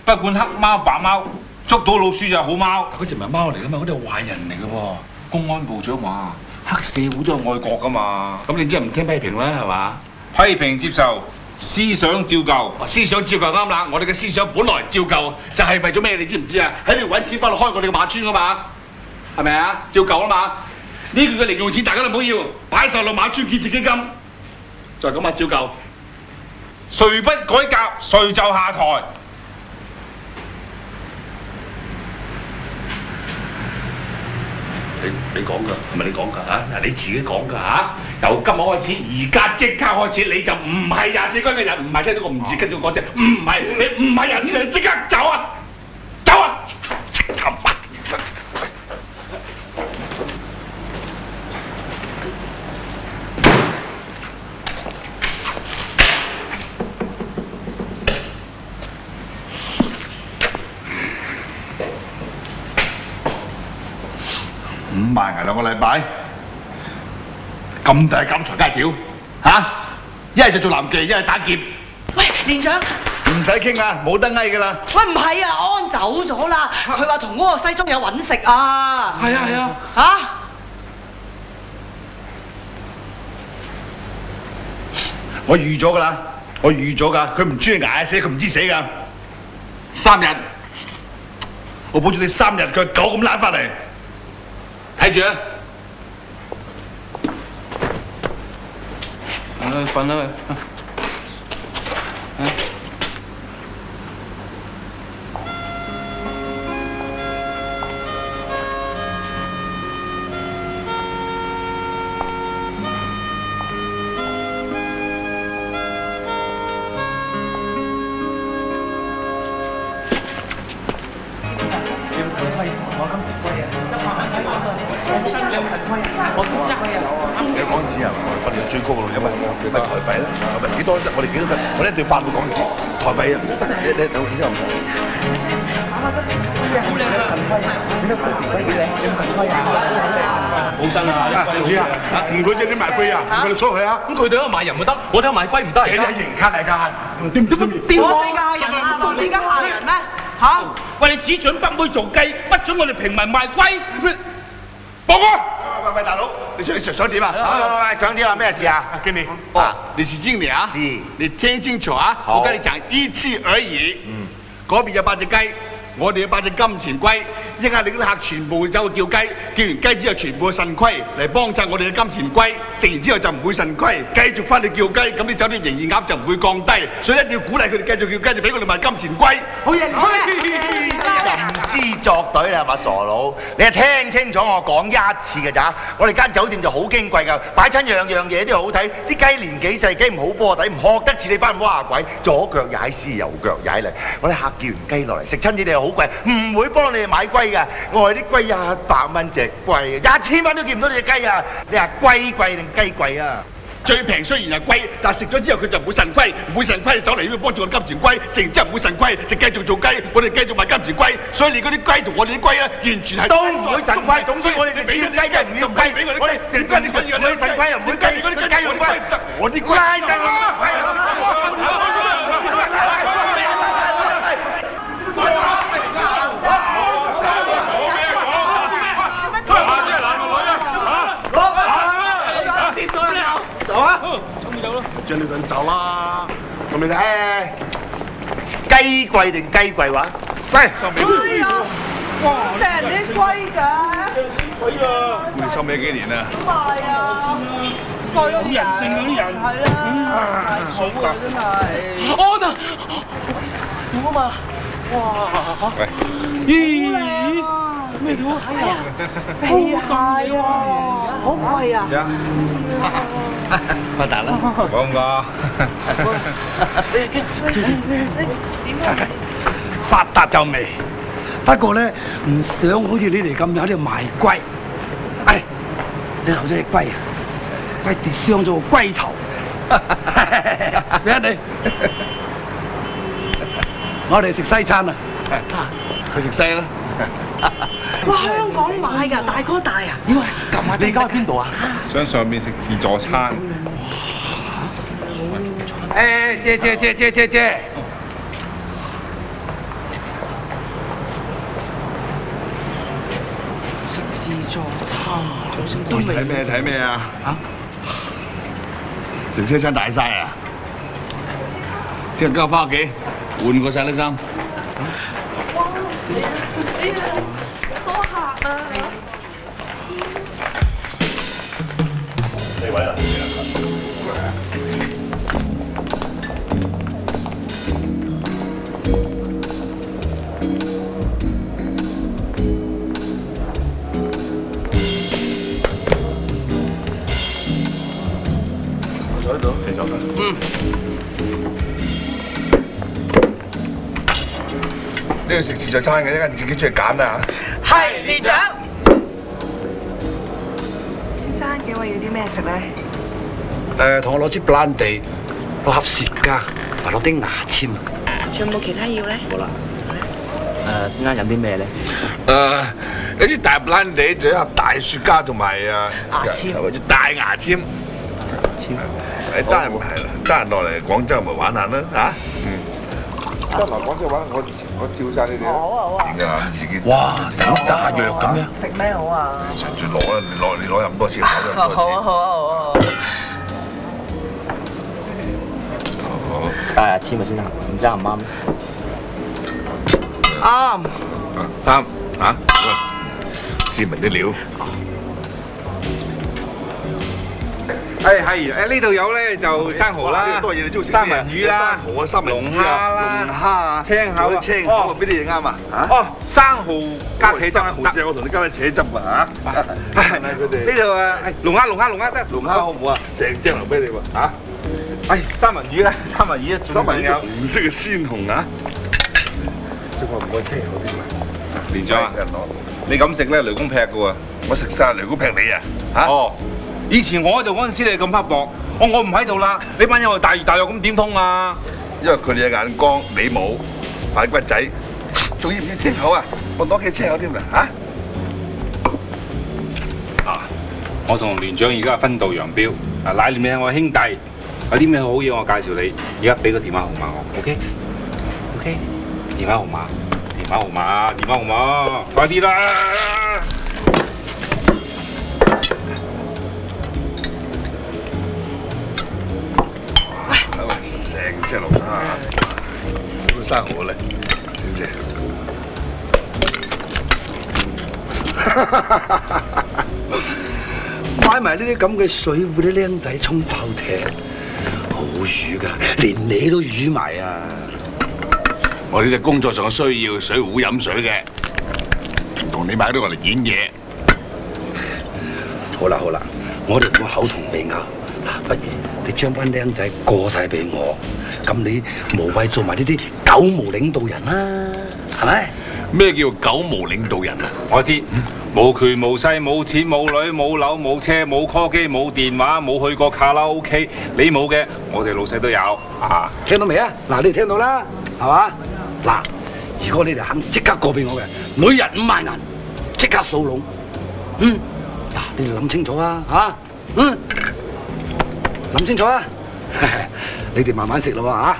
不管黑貓白貓，捉到老鼠就係好貓。嗰隻唔係貓嚟㗎嘛，嗰啲係壞人嚟㗎喎。公安部長話：黑社會都有愛國㗎嘛。咁你真係唔聽批評啦，係嘛？批評接受，思想照舊。思想照舊啱啦，我哋嘅思想本來照舊，就係為咗咩？你知唔知啊？喺度揾錢翻嚟開我哋嘅馬村㗎嘛，係咪啊？照舊啊嘛。呢個嘅零用錢大家都唔好要，擺晒落馬村建設基金，就係咁啊！照舊。誰不改革，誰就下台。你講㗎，唔係你講㗎嚇，嗱你自己講㗎嚇。由今日開始，而家即刻開始，你就唔係24軍嘅人，唔係聽到個唔字跟住講啫，唔係你唔係24軍，你即刻走啊！走啊！5萬銀2個禮拜，咁大減財街條嚇，一係就做男妓，一係打劫。喂，連長，唔使傾啦，冇得翳噶啦。喂，唔係啊，安走咗啦，佢話同嗰個西裝有揾食啊。係啊係啊。嚇！我預咗噶啦，我預咗噶，佢唔中意捱死，佢唔知死噶。3日，我保證你3日佢狗咁躝翻嚟。睇住啊！瞓啦喂。你港紙啊，我哋最高嘅有咪台幣啦？台幣幾多？我哋幾多？我哋一定要8個港紙，台幣啊！你之後。好新啊！唔知啊，唔該借你賣龜啊，唔該你出去啊！咁佢哋喺度賣人咪得，我睇下賣龜唔得嚟㗎。你係型卡嚟㗎，點我哋嘅客人啊？當你而家客人咩？嚇！喂，你只準北妹做雞，不準我哋平民賣龜。報告！喂，大佬，你想點啊？喂，想點啊？咩事啊？經理，你是經理啊？是。你聽清楚啊！我跟你講1次而已。嗰邊有8隻雞，我哋有8隻金錢龜。一陣你啲客全部走去叫雞，叫完雞之後全部去腎虧嚟幫襯我哋嘅金錢龜，食完之後就唔會腎虧，繼續翻去叫雞，咁啲酒店營業額就唔會降低，所以一定要鼓勵佢哋繼續叫雞，就俾佢哋賣金錢龜。好嘢！吟詩作對啊，係嘛傻佬？你係聽清楚我講1次嘅咋？我哋間酒店就好矜貴㗎，擺親樣嘢都好睇。啲雞年紀細，雞唔好波底，唔學得似你班蛙鬼，左腳踩絲，右腳踩泥。我哋客叫完雞落嚟，食親啲你又好貴，唔會幫你哋買龜㗎。我哋啲龜100蚊隻龜，1000蚊都見唔到你隻雞啊！你話龜貴定雞貴啊？最平雖然係貴，但係食咗之後佢就唔會腎虧，唔會腎虧就走嚟呢度幫住我哋金錢龜，食完之後唔會腎虧，就繼續做雞，我哋繼續賣金錢龜，所以你嗰啲龜同我哋啲龜咧，完全係都唔會腎虧，總之我哋俾啲雞真係唔要雞，我哋食雞啲雞唔會腎虧，又唔會雞，嗰啲雞用龜，我啲龜將你陣走啦，咁你睇雞貴定雞貴話？喂，收尾。哇！成啲龜㗎。貴啊！你收尾幾年啊？咁係啊，衰人。好人性嗰啲人。係啊，好啊真係。安啊！好啊嘛。哇！喂。咦？咩料？係啊，係啊，好貴啊！發達啦！冇咁講。發達就未，不過咧唔想好似你哋咁有啲賣龜。哎，你留咗隻龜啊？龜跌傷咗個龜頭。俾你，我哋食西餐啊！去食西啦！哇！香港買㗎，大哥大啊！咦喂，你而家去邊度啊？想上面食自助餐。誒，借。食自助餐，都未睇咩啊？食西餐大晒啊！即係跟我翻屋企換過晒啲衫。多客啊！呢位啊，坐喺度，你坐佢。呢度食自助餐嘅，一間自己出去揀啦嚇。係連長。先生，幾位要啲咩食咧？同我攞支 brandy， 攞盒雪茄，埋攞啲牙籤。仲有冇其他要咧？好啦。先生飲啲咩咧？有啲大蘭地，仲有一盒大雪茄同埋牙籤，或者大牙籤。誒，得閒係啦，得閒落嚟廣州咪玩下啦嚇。得嚟廣州玩，我照晒你哋。好啊好啊。點㗎？自己。哇！成粒炸藥咁樣。食咩好啊？隨住攞啦，你攞咁多錢，攞咁多錢。好啊好啊好啊。大牙籤啊，先生，唔知啱唔啱？啱。啱嚇，斯文啲料。係呢度有咧就生蠔啦，多嘢你中意食三文魚啦，生蠔啊，三文魚啊，龍蝦啊，青口啊，青口啊，邊啲嘢啱啊？嚇？哦，生蠔加茄汁，蠔正我同你加啲茄汁啊嚇。佢哋呢度啊，龍蝦得，龍蝦好唔好啊？成隻留俾你喎嚇。三文魚啦，三文魚三文魚紅色嘅鮮紅啊！我唔該青口啲嘛。連長啊，你咁食咧雷公劈嘅喎，我食晒雷公劈你啊嚇！哦，以前我喺度嗰陣時你咁刻薄，我唔喺度啦，你班友大魚大肉咁點通啊？因為佢哋嘅眼光你冇，排骨仔，仲要唔要青口啊？我攞幾青口添啦嚇！我同連長而家分道揚鑣，乃你係我兄弟，有啲咩好嘢我介紹你，而家俾個電話號碼我 ，OK？ 電話號碼，快啲啦！成隻龍蝦，都生好咧，點食？買埋呢啲咁嘅水壺啲僆仔沖泡艇，好魚㗎，連你都魚埋啊！我呢啲工作上嘅需要，水壺飲水嘅，唔同你買到我嚟演嘢。好啦，我哋唔好口同鼻拗，嗱，不如你將班僆仔過晒俾我，咁你無謂做埋呢啲狗毛領導人啦，係咪？咩叫狗毛領導人啊？我知，冇權冇勢冇錢冇女冇樓冇車冇 call 機冇電話冇去過卡拉 OK， 你冇嘅，我哋老細都有啊！聽到未啊？嗱，你哋聽到啦，係嘛？嗱，如果你哋肯即刻過俾我嘅，每日5萬銀，即刻掃籠。嗱，你哋諗清楚啊，嚇，諗清楚啊，你哋慢慢食咯嚇。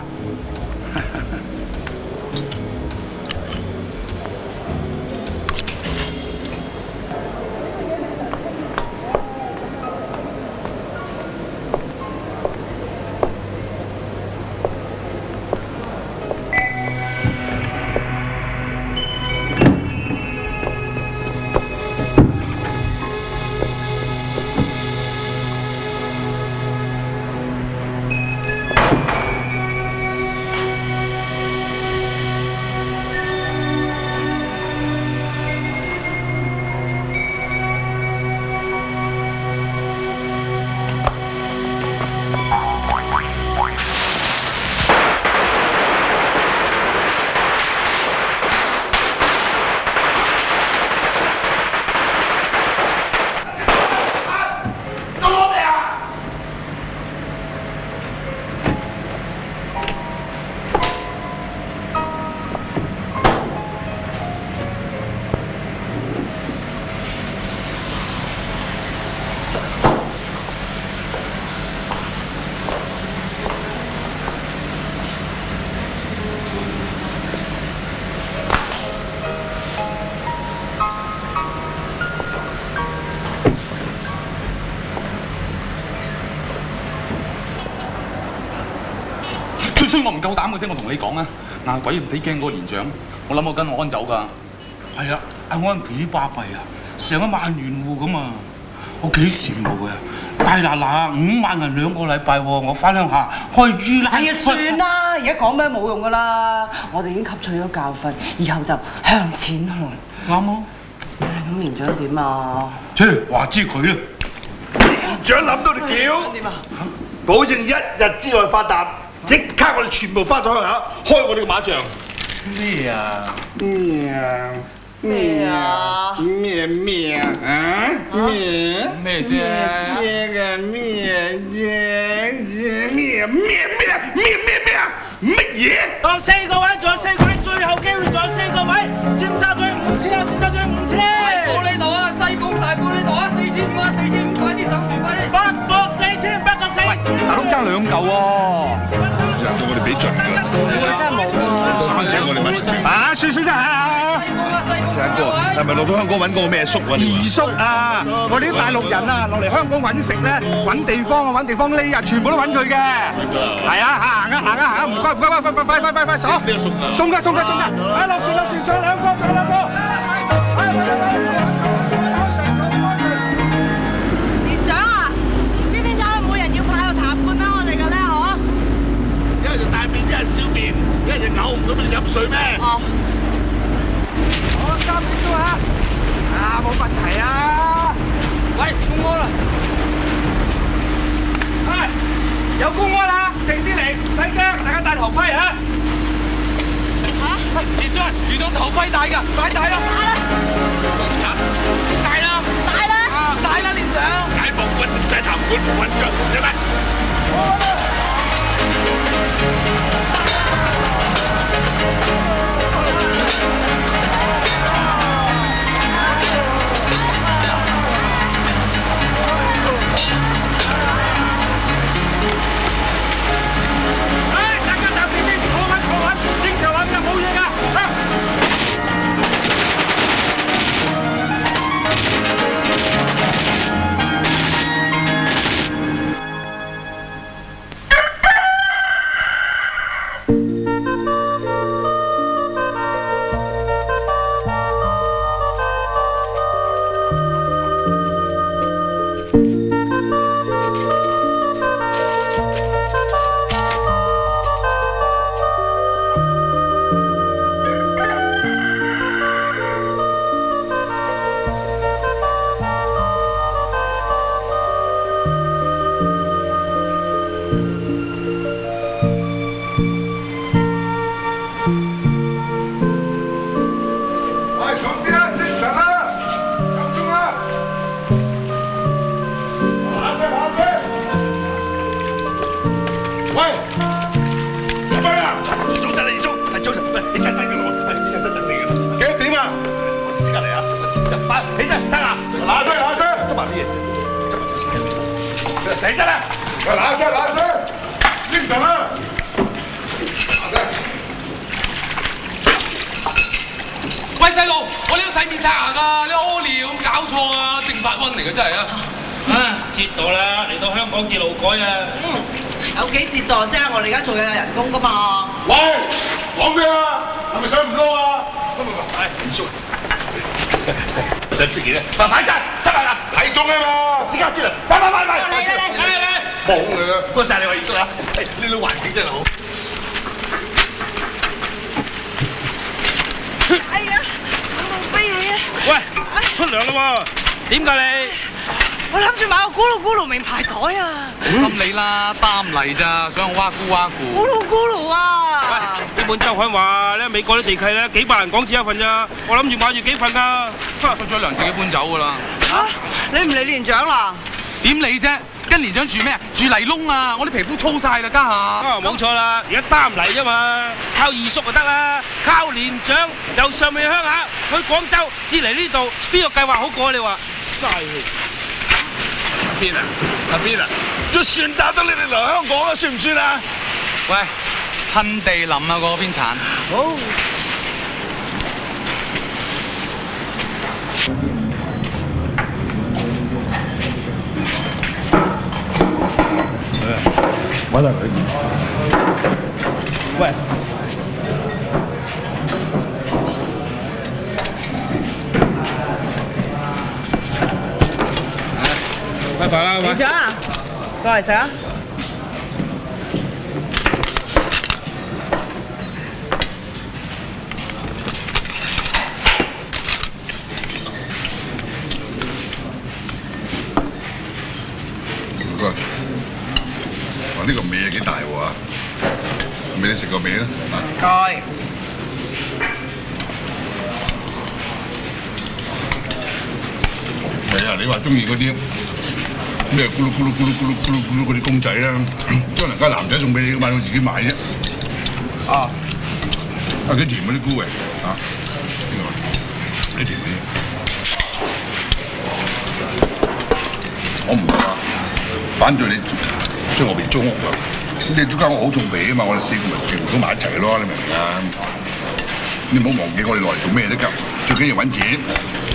所以我唔夠膽嘅啫，我同你講啊！嗱，鬼唔死驚嗰個連長，我諗我跟我安走㗎。係啊，阿安幾巴閉啊，成1萬元戶咁啊！我幾羨慕佢啊！大嗱5萬銀2個禮拜喎，我翻鄉下開豬欄。哎呀，算啦，而家講咩冇用㗎啦，我哋已經吸取咗教訓，以後就向錢看。啱啊！咁連長點啊？切，話知佢啊！連長諗到你叫。點啊？保證1日之內發達，即刻我哋全部翻咗鄉下，開我哋嘅馬場。咩啊？咩啊？咩啊？咩啫？乜嘢？仲有4個位，最後機會仲有4個位，尖沙咀5000啊，尖沙咀5000。大埔呢度啊，西貢大埔呢度啊，4500啊，4500，快啲上船快啲。不過4000，大佬爭2嚿喎。讓到我哋俾盡㗎啦。真係冇喎。嘥死我哋乜？啊，算真係。石哥，係咪落到香港揾嗰個咩叔啊？二叔啊！我哋啲大陸人啊，落嚟香港揾食咧，揾地方匿啊，全部都揾佢嘅。係啊，行啊，唔該，快，手。送㗎！啊，落船，仲有2個。連長啊，知唔知點解每人要派個談判俾我哋嘅咧？嗬？一係就大便，一係小便，一係就嘔唔到，咪就飲水咩？哦。好，3點鐘啊！啊，冇問題啊！喂，公安啦！係，有公安啦，靜啲嚟，唔使驚，大家戴頭盔啊！嚇？連長頭盔戴㗎，戴啦！戴啦，連長！解放軍解談判揾腳，有咩？起身，撐下，嗱聲，執埋啲嘢先，起身啦！嗱聲，精神啦！嗱聲。喂，細路，我呢度洗面刷牙㗎，你屙尿咁搞錯啊！正法瘟嚟嘅真係啊！啊，折墮啦！嚟到香港至勞改啊！有幾折墮啫？我哋而家做有人工㗎嘛。喂，講咩啊？係咪想唔撈啊？係，二叔。想自己咧，快陣，執埋啦，睇中啊嘛，即刻轉嚟，快！嚟！冇啊，多謝你話二叔啊，呢度環境真係好。哎呀，重到飛你啊！喂，出糧啦喎，點㗎你？我諗住買個咕嚕名牌袋啊！心你啦，擔嚟咋，想挖咕。咕嚕啊！喂，呢本週刊話咧，美國啲地契咧幾百人港紙一份咋，我諗住買住幾份㗎。出咗糧自己搬走㗎啦。嚇！你唔理連長啦？點理啫？跟連長住咩啊？住泥窿啊！我啲皮膚粗晒啦，家下。啊，冇錯啦，而家擔嚟啫嘛，靠二叔就得啦，靠連長由上面鄉下去廣州至嚟呢度，邊個計劃好過你話？嘥氣！阿邊啊，都算打到你哋嚟香港啦，算唔算啊？喂，親地林啊，嗰邊產。好。揾下佢。喂。拜拜啦，連長啊，過嚟食啊！唔該。哇！呢個味幾大喎嚇！味你食過未咧？唔該。係啊，你話中意嗰啲咩咕嚕咕嚕咕嚕咕嚕咕嚕咕嚕嗰啲公仔啦，將人家男仔送俾你，買到自己買啫。哦。啊幾甜嗰啲菇嘅嚇，呢個幾甜嗰啲。我唔係話反對你將我哋租屋㗎，你租間屋好重皮啊嘛，我哋4個咪全部都埋一齊咯，你明唔明啊？你唔好忘記我哋落嚟做咩都夠，最緊要揾錢，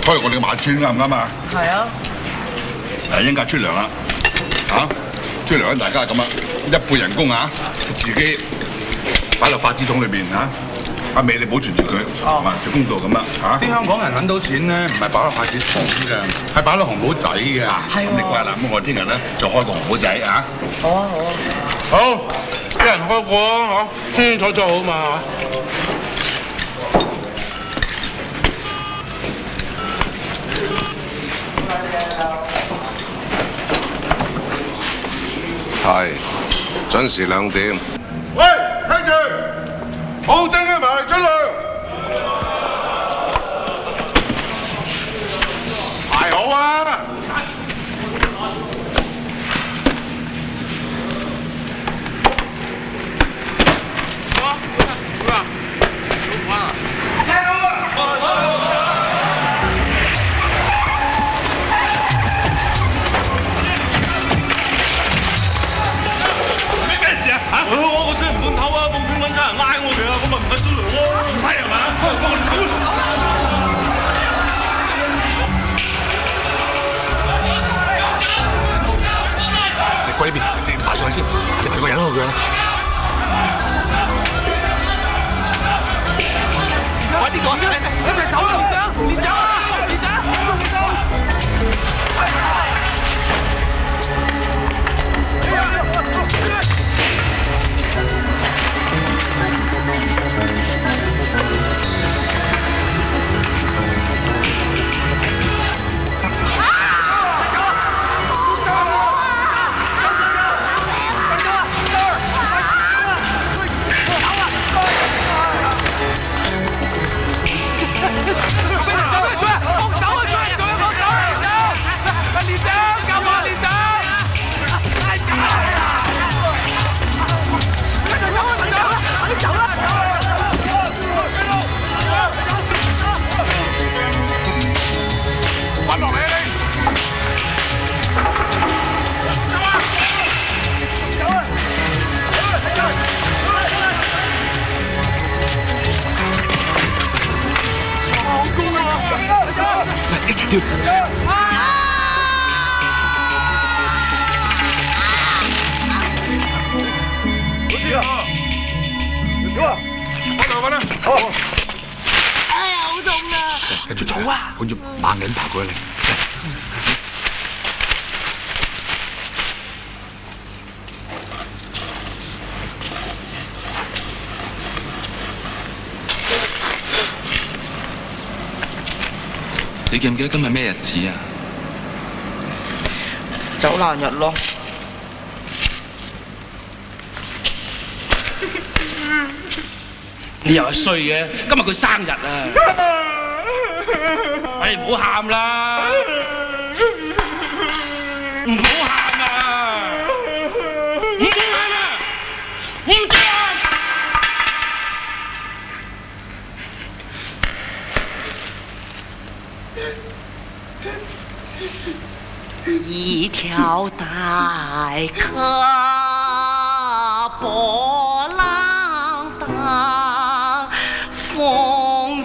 開我哋嘅馬村啱唔啱啊？係啊。應家出糧啦，嚇出糧咧，大家咁啊，1半人工啊，自己擺落發紙筒裏邊嚇，阿美你保存住佢，係嘛？最公道咁啦嚇。啲香港人揾到錢咧，唔係擺落筷子筒㗎，係擺落紅簿仔㗎。係咁你乖啦，咁我聽日咧就開個紅簿仔啊。好啊好啊。好，一人開個啊嚇，清清楚楚好嘛。係，準時2點。喂，聽住，保證嘅埋嚟出糧。排好啊！我雖然唔判頭啊，報警揾差人拉我哋啊，咁咪唔使出糧咯。唔係係嘛？你過呢邊，你爬上去先，你排個人落去啦。快啲講，一齊走啦！連長啊！連長！一齊跳！好啦，好。哎呀，好痛啊！繼續走啊！好似猛人爬過嚟。你記唔記得今日咩日子啊？走難日咯。你又係衰嘅，今日佢生日啊！哎，唔好喊啦，唔好喊啊！唔好喊啊！唔得！一條大河波浪蕩，風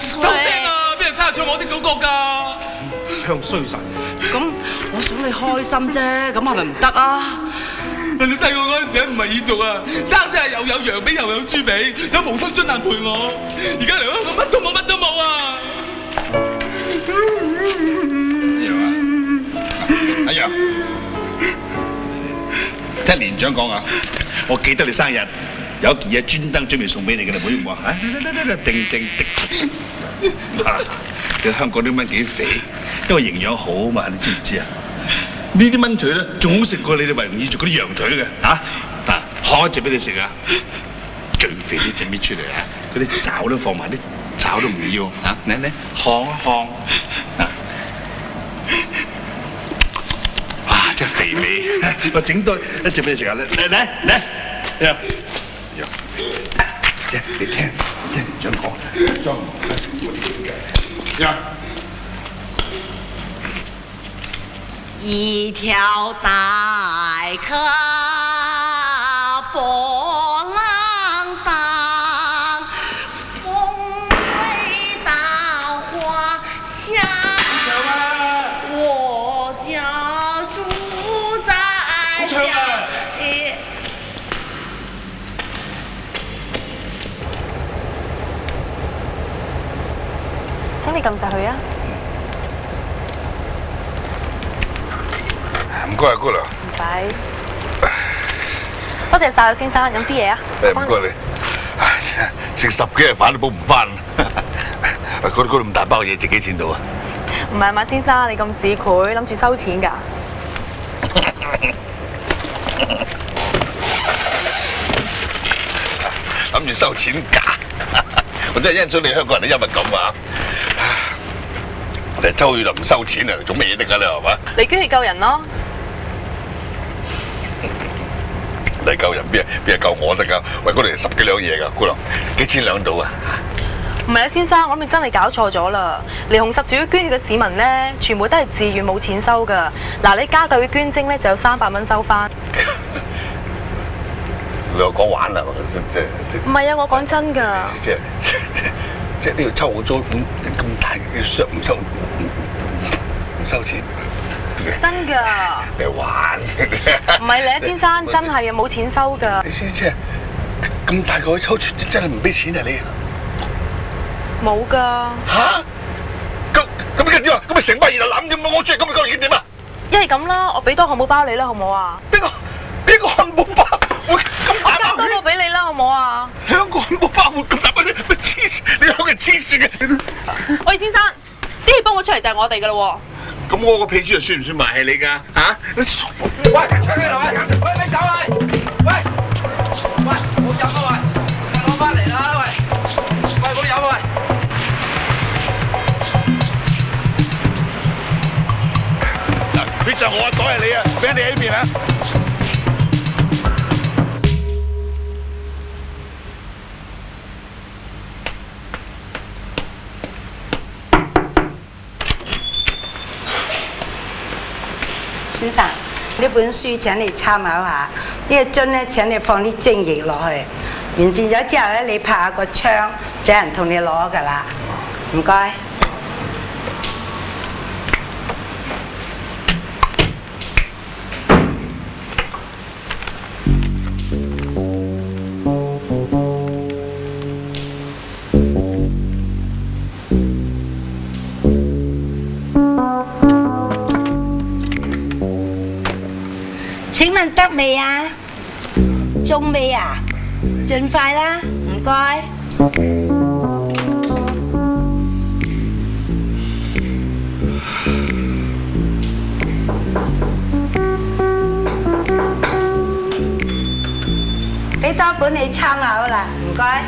吹。收聲啊！邊人生日唱我的祖國㗎？唱衰晒。咁我想你開心啫，咁係咪唔得啊？人哋細個嗰陣時唔係彝族啊，生仔係又有羊髀又有豬髀，有無數津難陪我。而家嚟香港乜都冇，乜都冇啊！阿楊，聽連長講啊，我記得你生日有件嘢專登準備送俾你嘅，你會唔會啊？定定的，你香港啲蚊幾肥，因為營養好嘛，你知唔知啊？呢啲蚊腿咧仲好食過你哋維吾爾族嗰啲羊腿嘅，嚇！嗱，學一隻俾你食啊！最肥呢隻搣出嚟啊！嗰啲爪都放埋，啲爪都唔要啊！你烘一烘啊！哇！真係肥味，我整多一隻俾你食啊！嚟，你聽，想講，一條帶客波浪蕩，風吹稻花香。我家住在家裡。請你撳實佢啊！唔該啊，姑娘。唔使。多謝晒，先生，飲啲嘢啊。唔該你。食10幾日飯都補唔翻。嗰度咁大包嘢，值幾錢到啊？唔係嘛，先生，你咁市儈，諗住收錢㗎？諗住收錢㗎？我真係欣賞你香港人嘅幽默感啊！我哋周去就唔收錢啊，做乜嘢得㗎你係嘛？你捐血救人咯。你救人邊係救我得㗎？喂，嗰度10幾兩嘢㗎，姑娘，幾錢兩到啊？唔係啊，先生，我諗你真係搞錯咗啦！嚟紅十字會捐血嘅市民咧，全部都係自願冇錢收㗎。嗱，你加隊捐精咧，就有300蚊收翻。你又講玩啦，唔係啊，我講真㗎。即係呢度抽我租咁大嘅箱唔收錢。真㗎。你玩唔係你先生，真係啊，冇錢收㗎。你即係咁大個抽出，真係唔俾錢啊你？冇㗎。嚇？咁跟住點啊？咁咪成班人就攬啫嘛！我出嚟咁咪究竟點啊？一係咁啦，我俾多漢堡包你啦，好唔好啊？邊個漢堡包？喂，咁大包多個俾你啦，好唔好啊？香港漢堡包會咁大包咩？黐線！你香港人黐線嘅。喂，先生，啲血幫我出嚟就係我哋㗎啦喎。咁我個屁豬又算唔算埋係你㗎？嚇？喂，唱咩嚟？喂，咪走啦！喂，冇飲啊喂，攞翻嚟啦喂，冇飲啊喂。嗱，呢就我袋係你啊，俾你喺面啊！先生，呢本書請你參考下，呢個樽咧請你放啲精液落去，完善咗之後咧，你拍下個槍，就有人同你攞㗎啦。唔該。請問得未啊？仲未啊？盡快啦，唔該。俾多本你參考啦，唔該。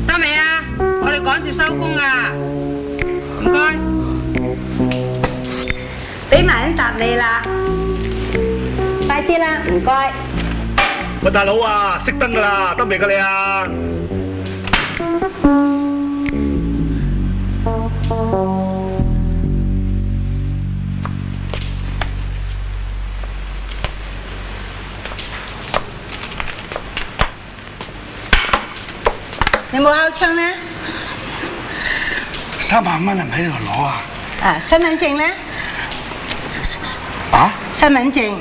得未啊？我哋趕住收工啊！唔該。俾埋一沓你啦，快啲啦，唔該。喂，大佬啊，熄燈㗎啦，得未㗎你啊？你冇拗槍咩？300蚊係咪喺度攞啊？啊，身份證咧？啊？身份證。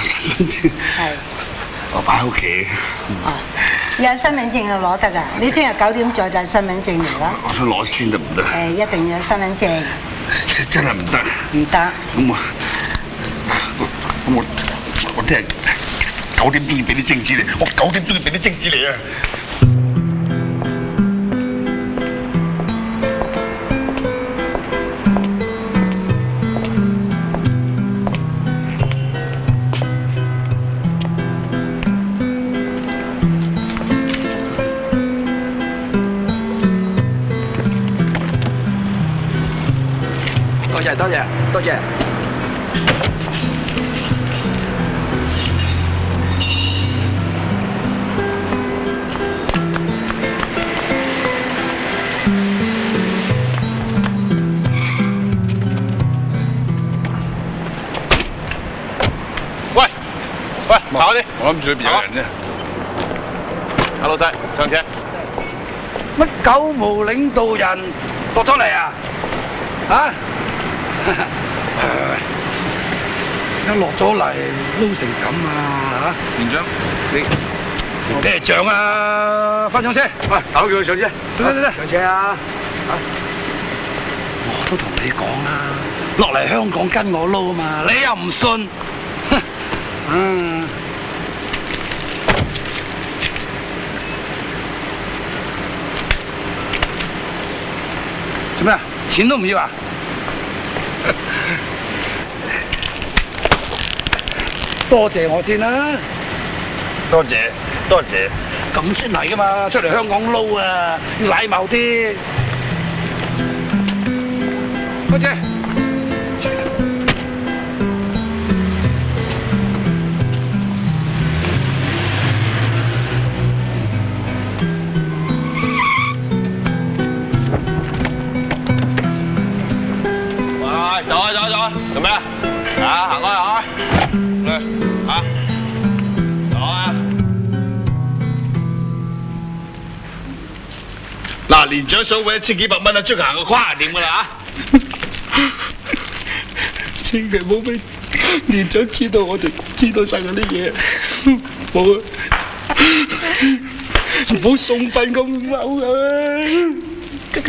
身份證。係。我擺喺屋企。啊，有身份證就攞得㗎。你聽日9點再帶身份證嚟啦。我想攞先得唔得？一定要有身份證。真係唔得。唔得。咁我聽日9點都要俾啲精子你，我9點都要俾啲精子你啊！謝多謝多謝。喂，跑啲，我諗住裏邊有人啫。阿老細，上車。乜九毛領導人落咗嚟啊？嚇！一落咗嚟撈成咁啊！嚇，連長，你咩仗啊？翻上車，喂，搞叫佢上車，得，上車啊！嚇！我都同你講啦，落嚟香港跟我撈啊嘛，你又唔信？嗯。做咩啊？錢都唔要啊？多謝我先啦。多謝多謝。咁先嚟噶嘛，出嚟香港撈啊，要禮貌啲。開車。走，做咩啊？行開啊！走啊！嗱，連長想搵1000幾百蚊啊，即刻行個跨點噶啦千祈唔好俾連長知道我哋知道晒嗰啲嘢，冇啊！唔好送殯咁嬲啊！咁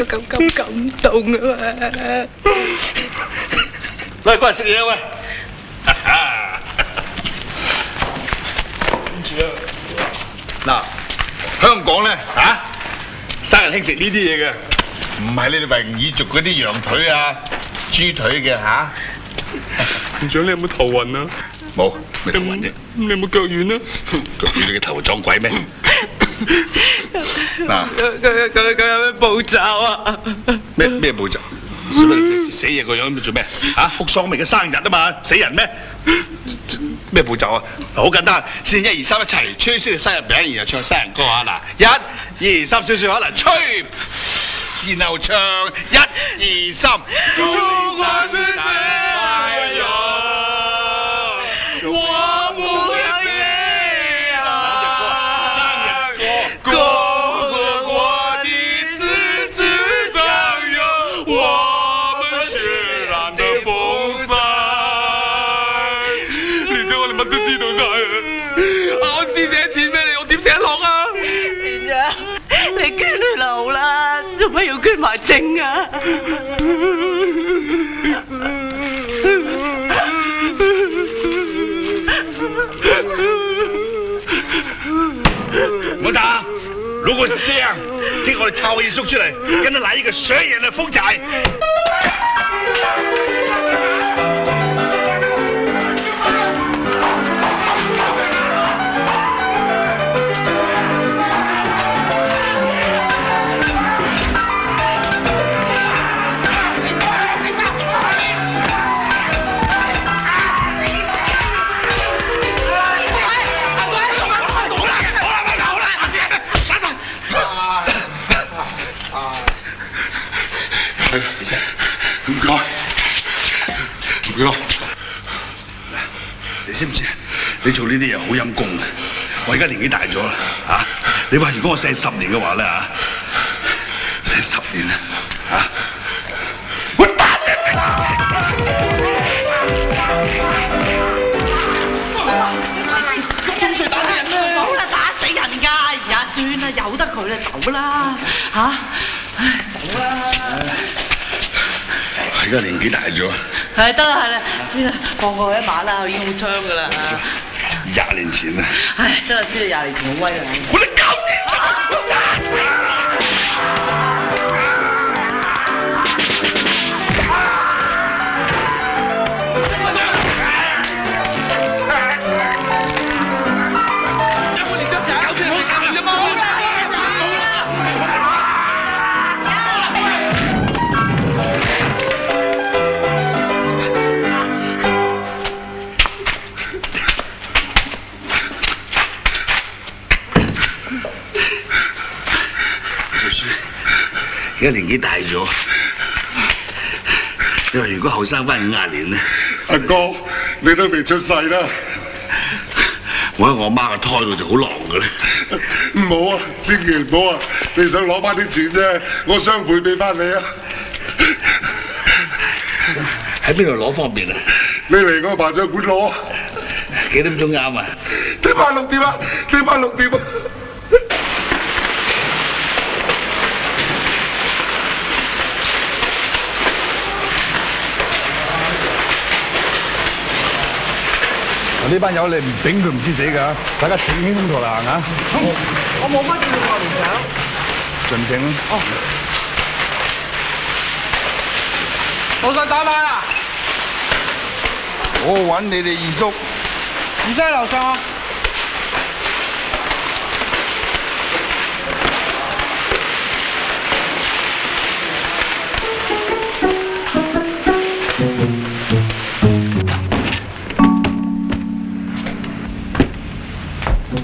感動啊！喂，過嚟食嘢喂！嗱，香港咧生人興食呢啲嘢嘅，唔係你哋維吾爾族嗰啲羊腿啊、豬腿嘅嚇。連長，你有冇頭暈啊？冇，咪頭暈啫。你有冇腳軟啊？腳軟你個頭撞鬼咩？嗱，佢有咩步驟啊？咩步驟？做咩死嘢個樣咁做咩？嚇，哭喪未嘅生日啊嘛，死人咩？咩步驟啊？好簡單，先1、2、3一齊吹先生日餅，然後唱生日歌啊！嗱，1、2、3少少可能吹，然後唱1、2、3。祝我生日快樂，我不要你啊！生日歌，恭賀我的日子享有我們血染的風采。連咗我哋乜都知道晒啊！我先寫錢俾你，我點寫落啊？連長，你捐去路啦，做乜要捐埋證啊？我打，如果是這樣，聽我哋抄一叔出來，跟他來一個血染的風采。唔該，你知唔知？你做呢啲嘢好陰功嘅。我而家年紀大咗啦，嚇！你話如果我細10年嘅話咧嚇，細10年啊，嚇！我打你！咁仲打死人咩？冇啦，打死人㗎！哎呀，算啦，由得佢啦，走啦，嚇！唉，走啦！而家年紀大咗。係得啦，係啦，先啦，放過佢一馬啦，佢已經好傷㗎啦。20年前啊。唉，得啦，知你20年前好威啦。我哋搞掂！而家年紀大咗，你話如果後生翻50年咧，阿哥你都未出世啦。我喺我媽嘅胎度就好狼嘅咧。唔好啊，千祈唔好啊！你想攞翻啲錢啫，我雙倍俾翻你啊！喺邊度攞方便啊？你嚟我麻將館攞。幾點鐘啱啊？聽晚6點啊！聽晚6點啊！呢班友你唔頂佢唔知死㗎，大家挺胸同行啊！我冇乜嘢喎，連長。盡情啦！哦。冇想打靶啊！我揾你哋二叔。二叔喺樓上啊！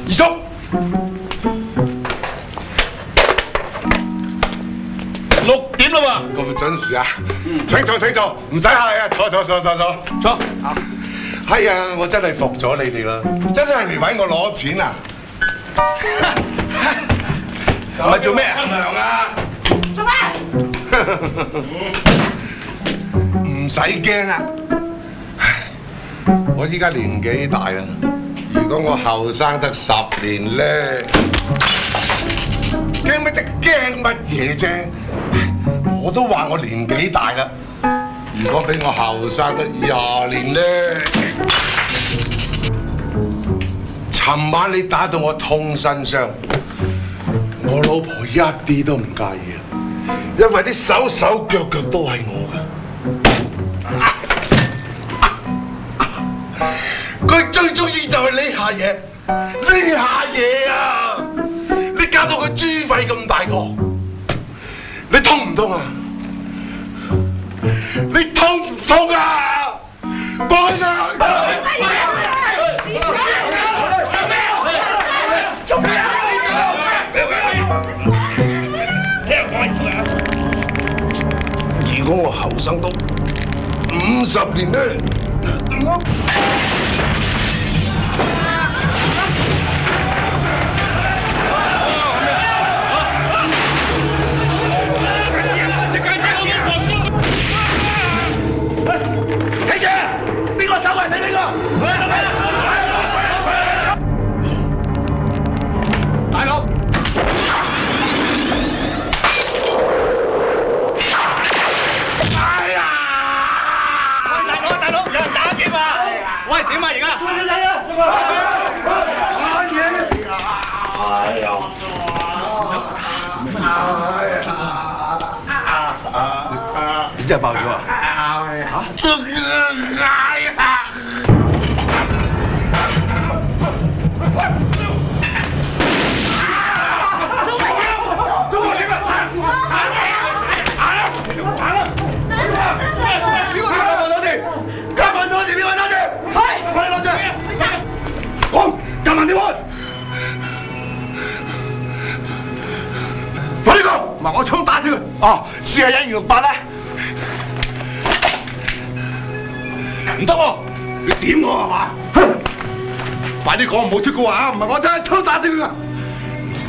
二叔，6點啦喎！咁準時啊！請坐請坐，唔使客氣啊！坐。係啊，我真係服咗你哋啦，真係嚟揾我攞錢啊！唔係做咩啊？出糧啊！做咩？唔使驚啊！我依家年紀大啦。如果我後生得10年咧，驚乜啫？驚乜嘢啫？我都話我年紀大啦。如果俾我後生得20年咧，尋晚你打到我通身傷，我老婆一啲都唔介意啊，因為啲手手腳腳都係我㗎。佢最中意就係呢下嘢啊！你搞到佢豬肺咁大個，你痛唔痛啊？你痛唔痛啊？講起啊！如果我後生到50年咧，大佬，哎呀！喂，大佬，有人打劫啊！喂，點啊而家？哎呀！你真係爆咗啊？夾萬點開！快啲講，唔係我槍打死佢。哦，41-268咧，唔得喎，你點我係嘛？快啲講，唔好出高話，唔係我真係槍打死佢㗎。好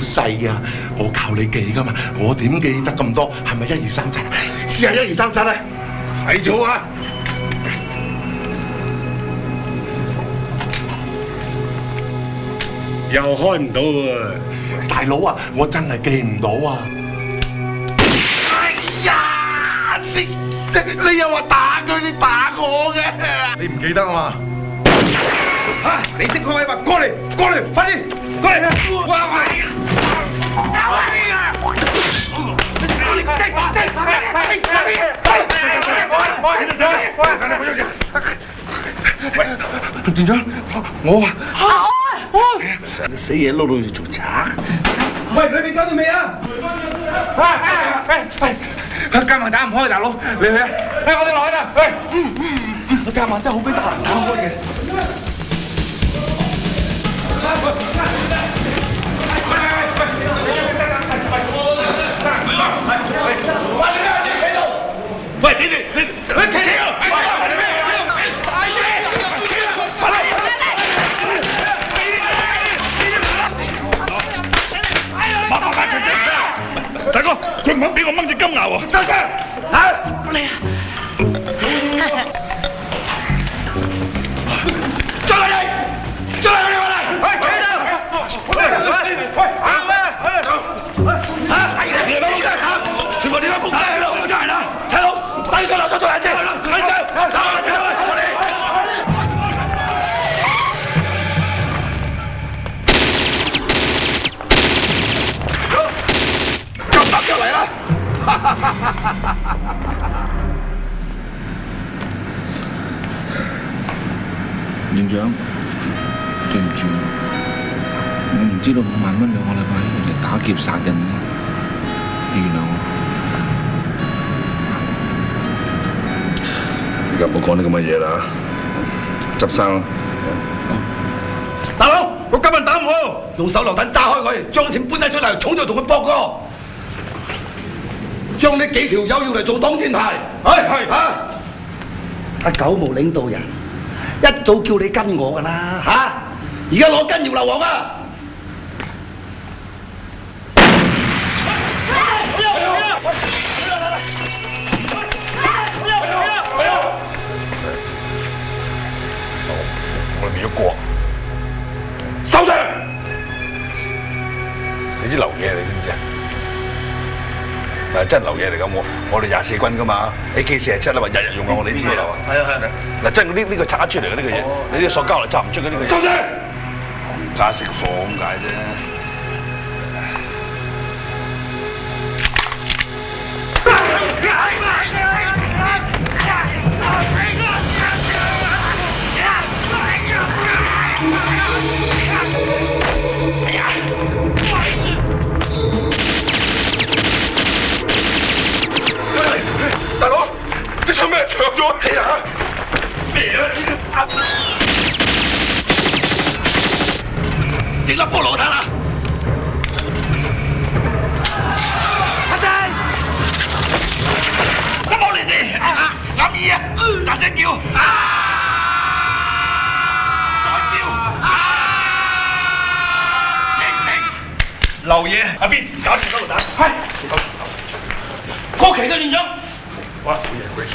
細啊，我靠你記㗎嘛，我點記得咁多？係咪1237？41-237咧，係咗啊！又開唔到喎，大佬啊，我真係記唔到啊！哎呀，你又話打佢，你打我嘅，你唔記得啊嘛？嚇，你識開咪話過嚟，快啲過嚟！哇喂！喂，段長，我啊。你死嘢撈到要做賊？喂，佢哋搞掂未啊？監盲打唔開，大佬，你去啊！我哋落去啦。喂，監盲真係好鬼得閒打開嘅。喂！隻金牙喎！收聲！嚇！你啊！再嚟！再嚟！我哋嚟！你哋全部點解仆街喺度？真係啦！睇佬，快啲上樓再做人啫！快啲上！我哋。咁打腳嚟啦！連長，對唔住，我唔知道5萬蚊2個禮拜嚟打劫殺人嘅，你原諒我。而家唔好講啲咁嘅嘢啦，執生。大佬，個金人打唔好，用手榴彈炸開佢，將錢搬低出嚟，重就同佢搏過。將呢幾條友要嚟做擋箭牌，係啊！阿九毛領導人一早叫你跟我㗎啦，嚇！而家攞根要流黃啊！我哋變咗國，收聲！你知流嘢你知唔知啊？嗱，真係流嘢嚟㗎，我哋24軍㗎嘛 ，AK47啦，話日日用㗎，我哋知道。係啊。嗱，真係呢個拆出嚟嘅呢個嘢，你啲塑膠嚟拆唔出嘅呢個嘢。收聲！加食貨咁解啫。大佬，啲槍咩搶咗你啊？咩啊？整粒菠蘿彈啊！阿仔，心口嚟啲啱意啊！大聲叫啊！再叫啊！流嘢阿邊搞掂手榴彈，係國旗嘅連長。哇！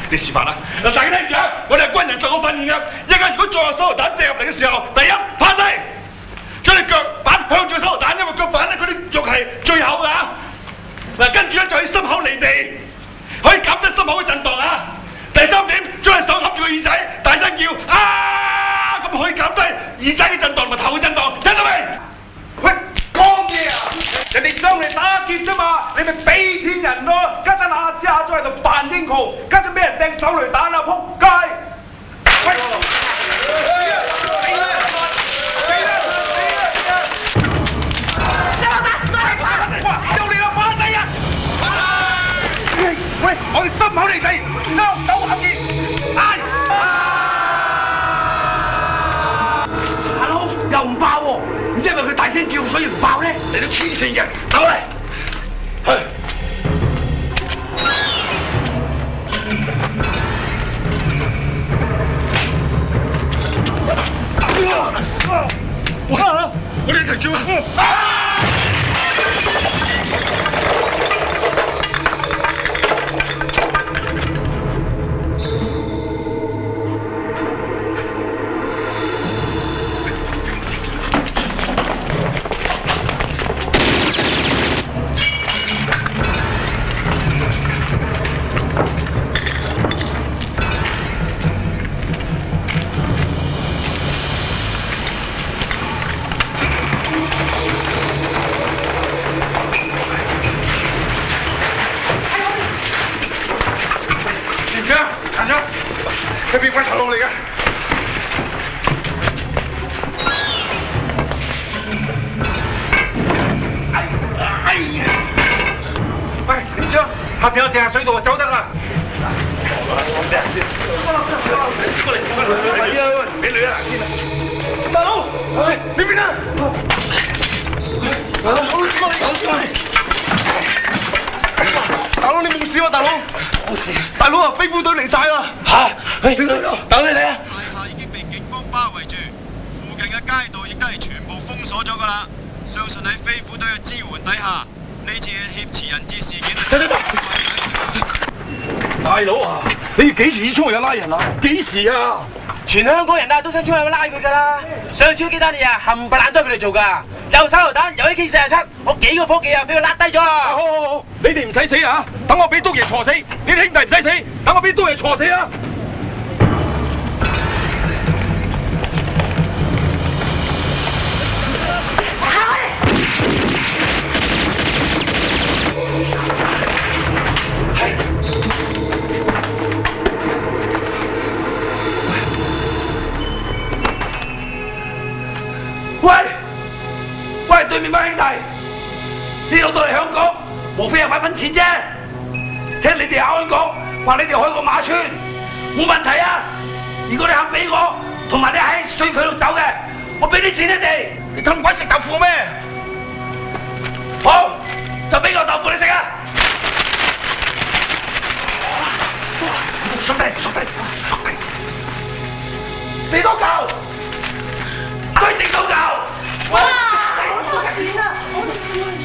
你示範啦！嗱，大家聽住啊！我哋係軍人受過訓練嘅，一陣如果再有手榴彈掟入嚟嘅時候，第一趴低，將你腳板向住手榴彈，因為腳板咧嗰啲肉係最厚㗎。嗱，跟住咧就喺心口離地，可以減低心口嘅震盪啊！第三點，將隻手揞住個耳仔，大聲叫啊！咁可以減低耳仔嘅震盪同埋頭嘅震盪，聽到未？喂！講嘢啊！人哋上嚟打劫啫嘛，你咪俾錢人咯。家陣下都喺度扮英雄，家陣俾人掟手雷彈啊！仆街！喂！哇！有你個反底啊！喂！我哋心口離地，雙手合意，嗌！大佬又唔爆喎！唔知係咪佢大聲叫所以唔爆咧？你都黐線嘅，走嚟！去！我哋一齊叫啊！係邊塊頭路嚟嘅？喂，連長，下邊有地下水道啊，走得啦！過嚟，係啊，俾女啊，先啦。大佬，喂，呢邊啊！大佬，過嚟。大佬，你冇事啊，大佬！冇事。大佬啊，飛虎隊嚟晒啦！嚇！等你嚟啊！大廈已經被警方包圍住，附近嘅街道亦都係全部封鎖咗㗎啦。相信喺飛虎隊嘅支援底下，呢次嘅挾持人質事件大佬啊，你幾時衝入去拉人啊？幾時啊？全香港人啊都想衝入去拉佢㗎啦！上次幾單嘢啊，冚唪唥都係佢哋做㗎。有手榴彈，有AK-47，我幾個伙計啊俾佢拉低咗啊！好，你哋唔使死啊！等我俾督爺鋤死，你哋兄弟唔使死，等我俾督爺鋤死啊！喂，對面班兄弟，呢度到嚟香港，無非係揾錢啫。聽你哋口講，話你哋開個馬村，冇問題啊。如果你肯俾我，同埋你喺水渠度走嘅，我俾啲錢你哋。你吞鬼食豆腐咩？好，就俾個豆腐你食啊！縮低，俾多嚿，對定多嚿。哇！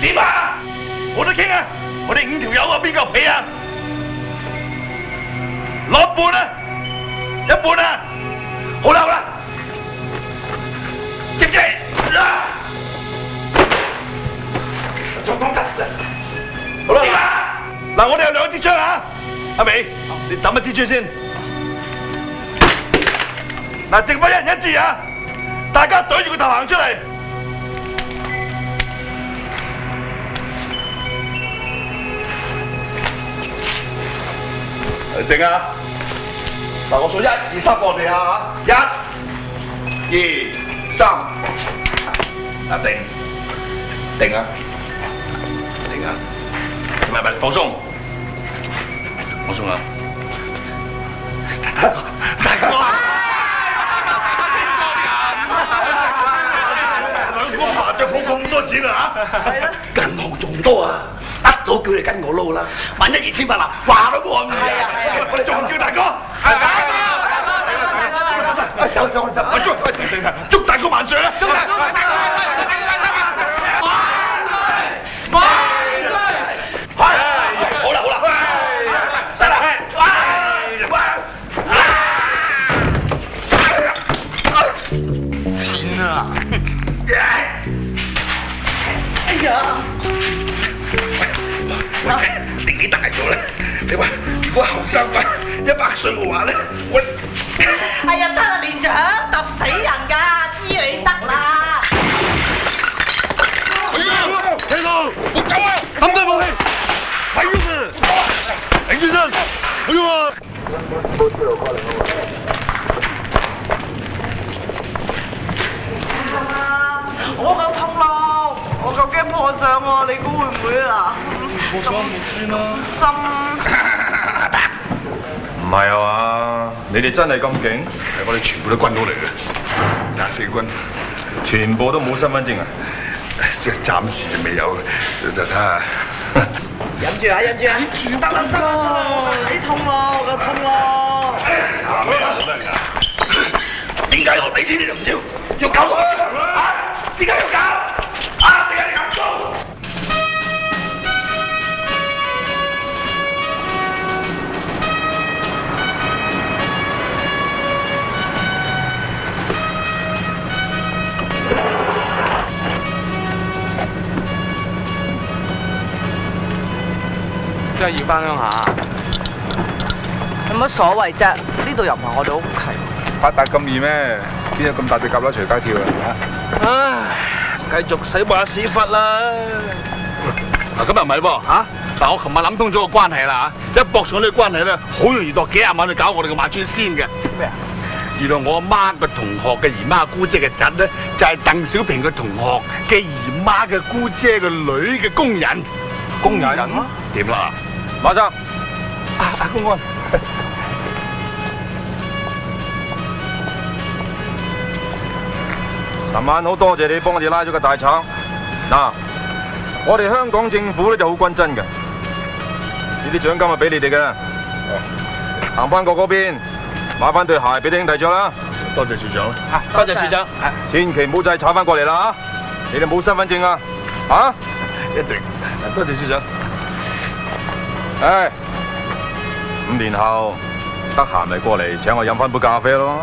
點啊？冇得傾啊！我哋5條友啊，邊個俾啊？攞半啊！一半啊！好啦，接住啦！再講真，好啦。點啊？嗱，我哋有2支槍啊！阿美，你抌一支槍先。嗱，剩翻1人1支啊！大家對住個頭行出嚟。定啊！嗱，我數1、2、3放地下嚇，1、2、3，啊定啊！唔係放鬆啊！大哥，兩個麻雀鋪咁多錢啊嚇！係啦，銀行仲多啊！一早叫你跟我撈啦，萬一2000萬啦，話都冇咁易啊！我哋仲叫大哥，走，祝大哥萬歲啦！好啦，得啦，錢啊！哎呀！年紀大咗咧，你話如果後生翻100歲嘅話咧，我哎呀得啦，連長揼死人㗎，知你得啦！聽到，我走啊！抌低武器，咪喐啊！頂住身，唔喐啊！我夠痛咯，我夠驚破相喎，你估會唔會啊？破相冇算啦。心唔係啊嘛？你哋真係咁勁？係我哋全部都軍佬嚟嘅，24軍，全部都冇身份證啊？即係暫時就未有，就睇下。忍住啊！得啦，我個體痛咯，我個痛咯。點解我俾錢你就唔要搞我啊？點解要搞？啊！點解你咁做？真係要翻鄉下，有乜所謂啫？呢度又唔係我哋屋企。發達咁易咩？邊有咁大隻蛤乸隨街跳啊？唉，繼續洗下屎忽啦！嗱，咁又唔係噃嚇。嗱，我琴日諗通咗個關係啦嚇，一駁上呢個關係咧，好容易度幾廿萬去搞我哋嘅馬村先嘅。咩啊？原來我阿媽個同學嘅姨媽姑姐嘅侄咧，就係鄧小平嘅同學嘅姨媽嘅姑姐嘅女嘅工人。工人點啦？馬生，公安。琴晚好多謝你幫我哋拉咗個大橙。嗱，我哋香港政府咧就好均真嘅，呢啲獎金係俾你哋嘅。行翻過嗰邊，買翻對鞋俾啲兄弟着啦。多謝處長。多謝處長。千祈唔好再炒翻過嚟啦嚇！你哋冇身份證啊？嚇？一定。多謝處長。唉，5年後得閒咪過嚟請我飲翻杯咖啡咯。